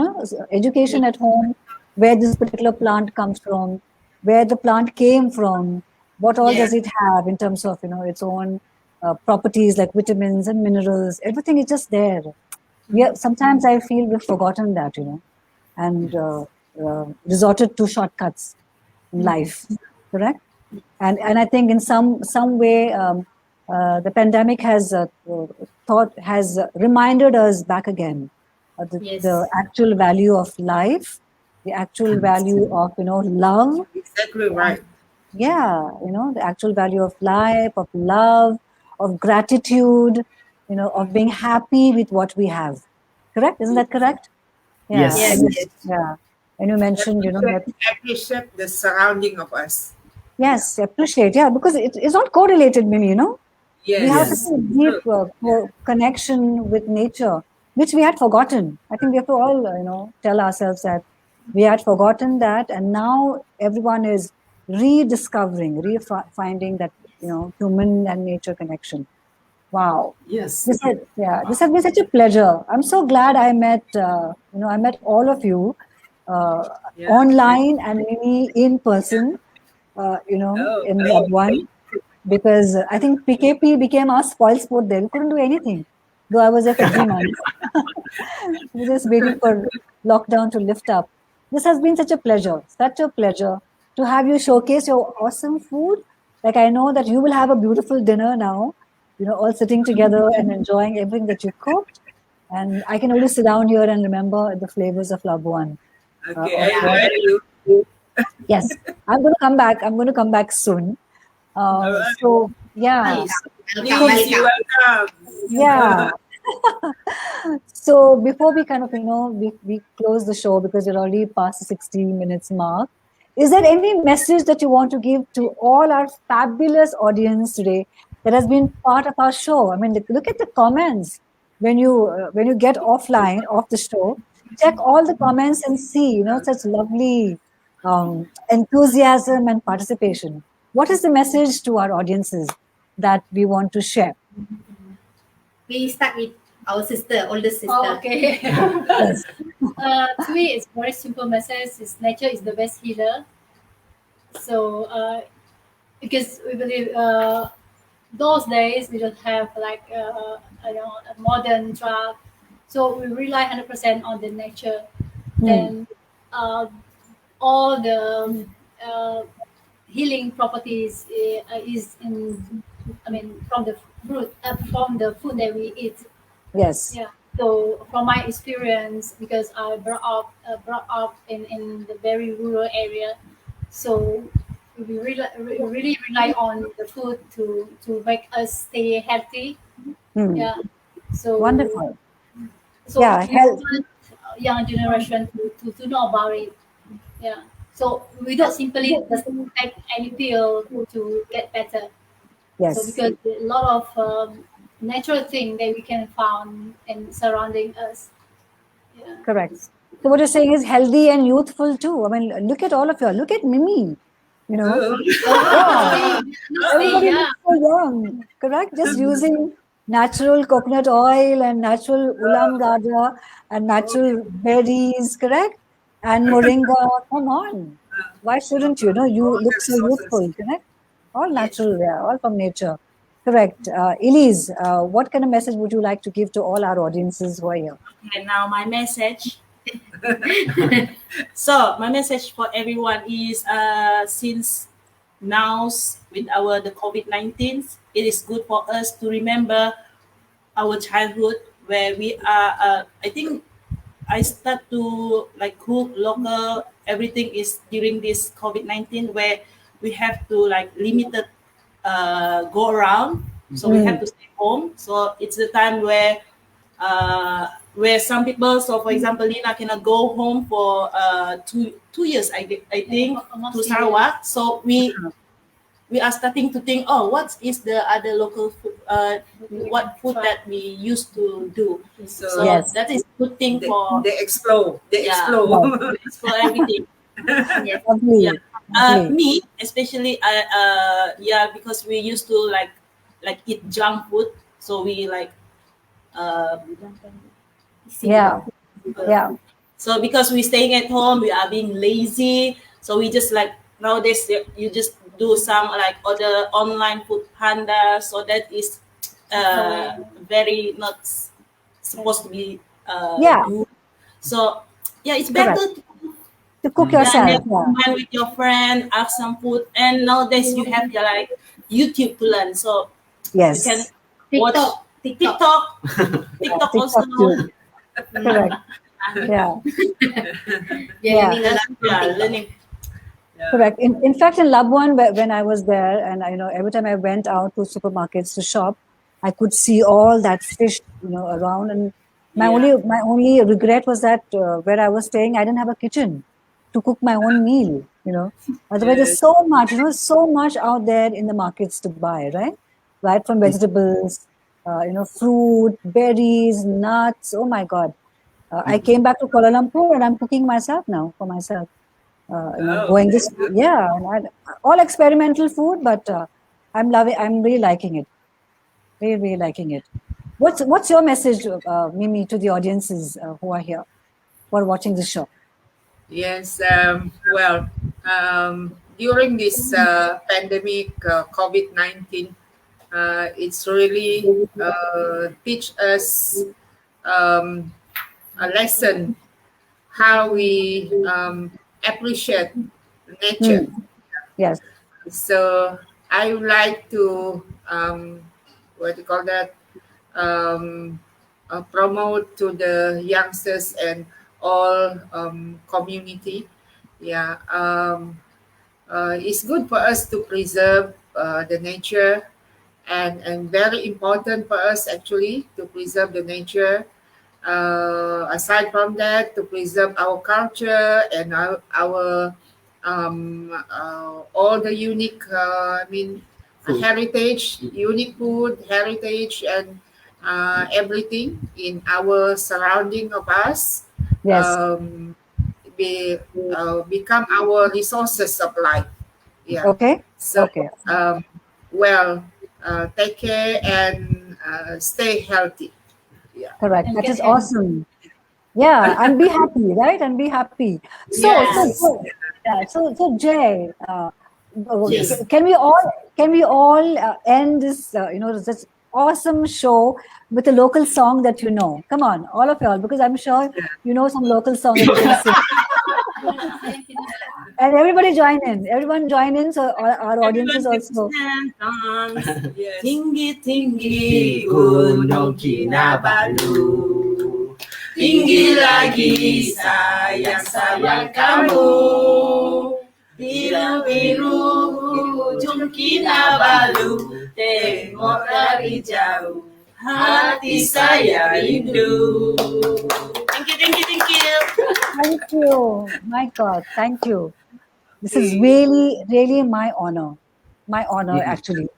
[SPEAKER 1] education at home, where this particular plant comes from, where the plant came from, what all
[SPEAKER 3] Yeah.
[SPEAKER 1] does it have in terms of, its own properties like vitamins and minerals. Everything is just there. Sometimes I feel we've forgotten that, and resorted to shortcuts in life. Correct. And I think in some way, the pandemic has reminded us back again the
[SPEAKER 3] Yes.
[SPEAKER 1] actual value of life, the actual value of love.
[SPEAKER 5] Exactly right.
[SPEAKER 1] Yeah, the actual value of life, of love, of gratitude, of being happy with what we have. Correct? Isn't that correct? Yeah.
[SPEAKER 4] Yes.
[SPEAKER 3] Yes.
[SPEAKER 1] And
[SPEAKER 3] Yes.
[SPEAKER 1] yeah. And you mentioned, that
[SPEAKER 5] Appreciate the surrounding of us. Yeah.
[SPEAKER 1] yes, appreciate. Yeah, because it's not correlated, Mimi, we have such
[SPEAKER 5] Yes.
[SPEAKER 4] Yes.
[SPEAKER 1] a deep
[SPEAKER 5] True.
[SPEAKER 1] connection with nature, which we had forgotten. I think we have to all, tell ourselves that we had forgotten that, and now everyone is rediscovering, finding that, human and nature connection. Wow.
[SPEAKER 4] Yes.
[SPEAKER 1] This has been such a pleasure. I'm so glad I met, I met all of you uh,
[SPEAKER 5] Yeah.
[SPEAKER 1] online and maybe in person,
[SPEAKER 5] Oh,
[SPEAKER 1] in
[SPEAKER 5] that's
[SPEAKER 1] Labuan,
[SPEAKER 5] great.
[SPEAKER 1] because I think PKP became our spoil sport there. We couldn't do anything, though I was there for 3 months. We were just waiting for lockdown to lift up. This has been such a pleasure to have you showcase your awesome food. Like I know that you will have a beautiful dinner now, all sitting together and enjoying everything that you cooked. And I can only sit down here and remember the flavors of Labuan.
[SPEAKER 5] Okay,
[SPEAKER 1] Of
[SPEAKER 5] I
[SPEAKER 3] Yeah.
[SPEAKER 1] what?
[SPEAKER 5] invite you.
[SPEAKER 1] Yes, I'm going to come back. I'm going to come back soon.
[SPEAKER 5] All right.
[SPEAKER 1] So yeah,
[SPEAKER 3] Please. Welcome.
[SPEAKER 5] Please, you're
[SPEAKER 3] Welcome.
[SPEAKER 1] yeah. So before we kind of, we close the show because we're already past the 60 minutes mark. Is there any message that you want to give to all our fabulous audience today that has been part of our show? I mean, look at the comments when you get off the show. Check all the comments and see, such lovely enthusiasm and participation. What is the message to our audiences that we want to share?
[SPEAKER 3] We start with our sister, older sister.
[SPEAKER 6] Oh, okay.
[SPEAKER 1] Yes.
[SPEAKER 6] To me, it's very simple message. Is nature is the best healer. So because we believe those days we don't have like a modern drug, so we rely 100% on the nature. Then uh, all the healing properties is in, I mean, from the fruit, from the food that we eat.
[SPEAKER 1] Yes.
[SPEAKER 6] Yeah. So from my experience, because I brought up in the very rural area, so we really rely on the food to make us stay healthy.
[SPEAKER 1] Hmm.
[SPEAKER 6] Yeah. So
[SPEAKER 1] Wonderful.
[SPEAKER 6] So
[SPEAKER 1] Yeah,
[SPEAKER 6] we
[SPEAKER 1] health.
[SPEAKER 6] want young generation to know about it. Yeah. So we don't simply just take any pill to get better. So
[SPEAKER 1] Yes,
[SPEAKER 6] because a lot of natural thing that we can find in surrounding us. Yeah.
[SPEAKER 1] correct. So what you're saying is healthy and youthful too. I mean, look at all of you. Look at Mimi. You know,
[SPEAKER 5] Oh.
[SPEAKER 1] yeah, everybody
[SPEAKER 6] Yeah.
[SPEAKER 1] looks so young. Correct. Just using natural coconut oil and natural ulam raja and natural berries. Correct. And moringa. Come on. Why shouldn't you? No, you
[SPEAKER 5] All the
[SPEAKER 1] look so
[SPEAKER 5] resources.
[SPEAKER 1] youthful. Correct. All
[SPEAKER 5] Yes.
[SPEAKER 1] natural. Yeah, all from nature. Correct. Elise, what kind of message would you like to give to all our audiences who are here?
[SPEAKER 2] Okay, now my message. So my message for everyone is since now with our the COVID-19, it is good for us to remember our childhood where we are. I think I start to like cook local. Everything is during this COVID-19 where we have to like limited go around, so we have to stay home. So it's the time where some people, so for example, Lina cannot go home for 2 years, I think, to Sarawak. So we are starting to think, oh, what is the other local food, what food that we used to do. So
[SPEAKER 1] Yes.
[SPEAKER 2] that is good thing for
[SPEAKER 5] They explode. They
[SPEAKER 2] Yeah.
[SPEAKER 5] explode.
[SPEAKER 2] for everything.
[SPEAKER 3] Yes.
[SPEAKER 1] Lovely.
[SPEAKER 2] Yeah.
[SPEAKER 1] Lovely.
[SPEAKER 2] Me especially, yeah, because we used to like eat junk food, so we like uh,
[SPEAKER 1] Yeah. Yeah.
[SPEAKER 2] so because we staying at home, we are being lazy. So we just like nowadays you just do some like other online food panda. So that is very not supposed to be
[SPEAKER 1] Yeah.
[SPEAKER 2] good. So yeah, it's
[SPEAKER 1] Correct.
[SPEAKER 2] better to
[SPEAKER 1] To cook
[SPEAKER 2] yeah,
[SPEAKER 1] yourself.
[SPEAKER 2] never
[SPEAKER 1] Yeah.
[SPEAKER 2] mind with your friend, ask some food. And nowadays you have your like YouTube to learn. So you can
[SPEAKER 1] Yes.
[SPEAKER 2] watch
[SPEAKER 3] TikTok.
[SPEAKER 2] TikTok also.
[SPEAKER 1] TikTok too. Correct. Yeah.
[SPEAKER 3] Yeah,
[SPEAKER 1] Yeah.
[SPEAKER 3] learning a lot from
[SPEAKER 2] Yeah,
[SPEAKER 3] TikTok.
[SPEAKER 2] learning.
[SPEAKER 5] Yeah.
[SPEAKER 1] Correct. In fact, in Labuan, when I was there, and every time I went out to supermarkets to shop, I could see all that fish, around. And my
[SPEAKER 2] Yeah.
[SPEAKER 1] only regret was that where I was staying, I didn't have a kitchen to cook my own meal. Otherwise, there's
[SPEAKER 5] Yes.
[SPEAKER 1] so much out there in the markets to buy, right? Right from vegetables, fruit, berries, nuts. Oh my God! I came back to Kuala Lumpur and I'm cooking myself now for myself.
[SPEAKER 5] Oh,
[SPEAKER 1] Going
[SPEAKER 5] that's
[SPEAKER 1] this,
[SPEAKER 5] good.
[SPEAKER 1] yeah, and all experimental food, but I'm really liking it. Really, really liking it. What's your message, Mimi, to the audiences who are here, who are watching this show?
[SPEAKER 5] Yes. Well, during this pandemic, COVID-19, it's really teach us um, a lesson how we appreciate nature.
[SPEAKER 1] Yes.
[SPEAKER 5] So I would like to what do you call that? Promote to the youngsters and all community. Yeah, it's good for us to preserve the nature, and very important for us actually to preserve the nature. Aside from that, to preserve our culture and our all the unique,
[SPEAKER 4] Food.
[SPEAKER 5] heritage, unique food, heritage, and everything in our surrounding of us
[SPEAKER 1] Yes.
[SPEAKER 5] be, become our resources of life. Yeah.
[SPEAKER 1] Okay.
[SPEAKER 5] So,
[SPEAKER 1] Okay.
[SPEAKER 5] well, take care and stay healthy. Yeah.
[SPEAKER 1] Correct.
[SPEAKER 6] And
[SPEAKER 1] That
[SPEAKER 6] get
[SPEAKER 1] is
[SPEAKER 6] healthy.
[SPEAKER 1] awesome. Yeah, and be happy, right? And be happy. So,
[SPEAKER 5] Yes.
[SPEAKER 1] so Jay,
[SPEAKER 4] Yes.
[SPEAKER 1] can we all end this this awesome show with a local song that you know? Come on, all of y'all, because I'm sure you know some local song that you can sing. And everybody join in. Everyone join in. So our audiences also.
[SPEAKER 5] Yes.
[SPEAKER 2] Tinggi-tinggi
[SPEAKER 4] Gunung Kinabalu,
[SPEAKER 2] tinggi lagi sayang-sayang kamu. Biru-biru Kinabalu, tengok dari jauh, hati saya rindu. Thank you, thank you, thank you.
[SPEAKER 1] Thank you. My God, thank you. This is really, really my honor. My honor, actually,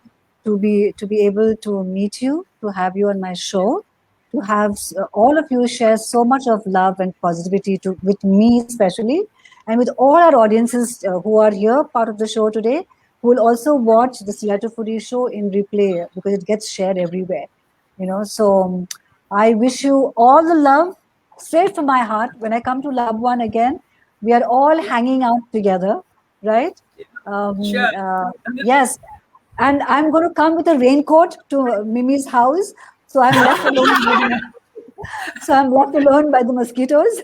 [SPEAKER 1] to be able to meet you, to have you on my show, to have all of you share so much of love and positivity with me, especially, and with all our audiences who are here, part of the show today, who will also watch the Stiletto Foodie show in replay because it gets shared everywhere. So I wish you all the love straight from my heart. When I come to Labuan again, we are all hanging out together, right?
[SPEAKER 2] Sure.
[SPEAKER 1] Yes, and I'm going to come with a raincoat to Mimi's house, so I'm left alone. So I'm left alone by the mosquitoes,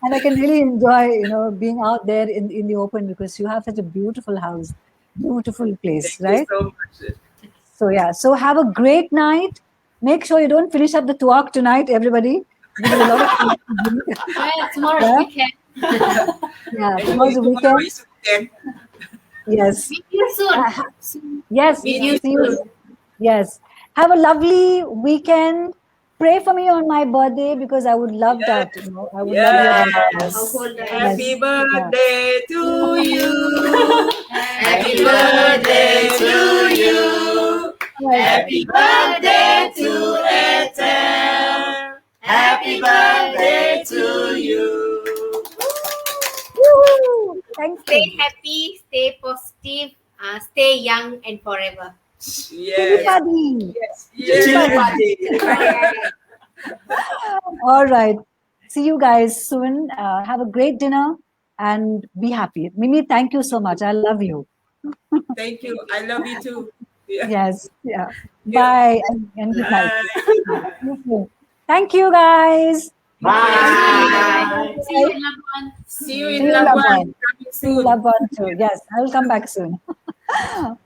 [SPEAKER 1] and I can really enjoy, being out there in the open because you have such a beautiful house, beautiful place,
[SPEAKER 2] Thank
[SPEAKER 1] right?
[SPEAKER 2] you so much.
[SPEAKER 1] So yeah, so have a great night. Make sure you don't finish up the tuak tonight, everybody. Because a lot of
[SPEAKER 6] Yeah, tomorrow
[SPEAKER 1] Yeah.
[SPEAKER 6] weekend.
[SPEAKER 1] yeah,
[SPEAKER 2] Anyway,
[SPEAKER 1] tomorrow's the
[SPEAKER 2] tomorrow
[SPEAKER 1] weekend.
[SPEAKER 2] is weekend.
[SPEAKER 1] Yes.
[SPEAKER 3] See you soon.
[SPEAKER 1] Yes.
[SPEAKER 3] Meet you
[SPEAKER 1] See you.
[SPEAKER 3] soon.
[SPEAKER 1] Yes. Have a lovely weekend. Pray for me on my birthday because I would love that. I would love your
[SPEAKER 2] Yes. Happy birthday to you. Happy birthday to you. Happy birthday to Ethel. Happy birthday to you.
[SPEAKER 1] Woo! Thank
[SPEAKER 3] Stay
[SPEAKER 1] you.
[SPEAKER 3] happy, stay positive, stay young and forever.
[SPEAKER 2] Yes.
[SPEAKER 1] Everybody.
[SPEAKER 2] Yes.
[SPEAKER 1] All right. See you guys soon. Have a great dinner and be happy. Mimi, thank you so much. I love you.
[SPEAKER 2] Thank you. I love you too. Yeah.
[SPEAKER 1] Yes. Yeah.
[SPEAKER 2] Yeah.
[SPEAKER 1] Bye and good night.
[SPEAKER 2] Bye.
[SPEAKER 1] Thank you, guys.
[SPEAKER 4] Bye.
[SPEAKER 6] See you in Labuan.
[SPEAKER 2] See you
[SPEAKER 1] See
[SPEAKER 2] in
[SPEAKER 1] you,
[SPEAKER 2] Labuan.
[SPEAKER 1] Labuan.
[SPEAKER 2] Coming
[SPEAKER 1] See you,
[SPEAKER 2] soon.
[SPEAKER 1] Labuan too. Yes, I will come back soon.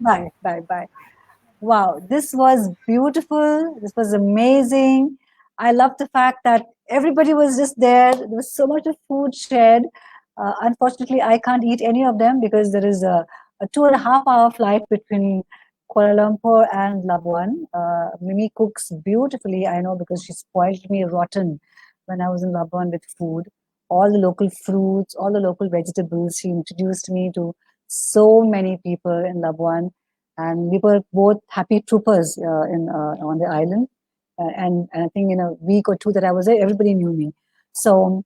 [SPEAKER 1] Bye. Bye. Bye. Wow, this was beautiful. This was amazing. I love the fact that everybody was just there. There was so much of food shared. Unfortunately, I can't eat any of them because there is a 2.5 hour flight between Kuala Lumpur and Labuan. Mimi cooks beautifully, I know, because she spoiled me rotten when I was in Labuan with food. All the local fruits, all the local vegetables. She introduced me to so many people in Labuan, and we were both happy troopers on the island. And I think in a week or two that I was there, everybody knew me. So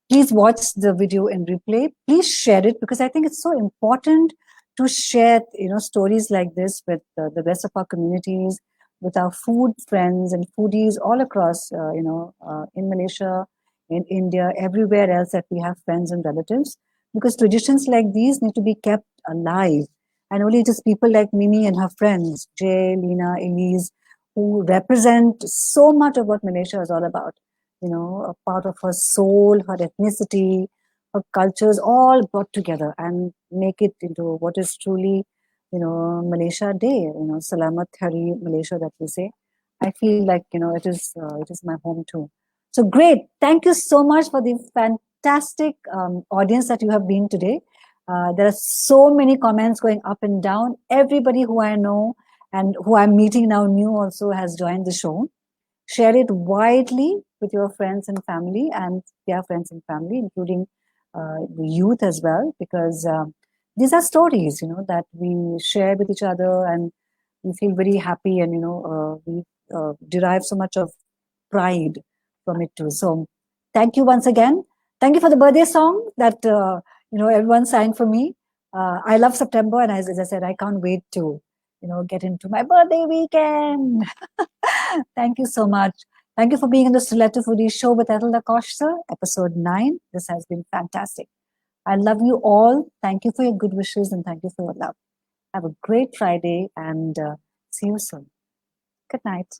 [SPEAKER 1] please watch the video in replay. Please share it because I think it's so important to share, stories like this with the rest of our communities, with our food friends and foodies all across, in Malaysia, in India, everywhere else that we have friends and relatives. Because traditions like these need to be kept alive. And only just people like Mimi and her friends, Jay, Lena, Elise, who represent so much of what Malaysia is all about. A part of her soul, her ethnicity, her cultures all brought together and make it into what is truly, Malaysia Day, Salamat Hari Malaysia that we say. I feel like, it is my home too. So great. Thank you so much for the fantastic audience that you have been today. There are so many comments going up and down. Everybody who I know and who I'm meeting now new also has joined the show. Share it widely with your friends and family and their friends and family, including the youth as well, because these are stories, that we share with each other and we feel very happy and, we derive so much of pride from it too. So thank you once again. Thank you for the birthday song that, everyone sang for me. I love September, and as I said, I can't wait to, get into my birthday weekend. Thank you so much. Thank you for being on the Stiletto Foodie show with Ethel Da Costa, episode 9. This has been fantastic. I love you all. Thank you for your good wishes and thank you for your love. Have a great Friday and see you soon. Good night.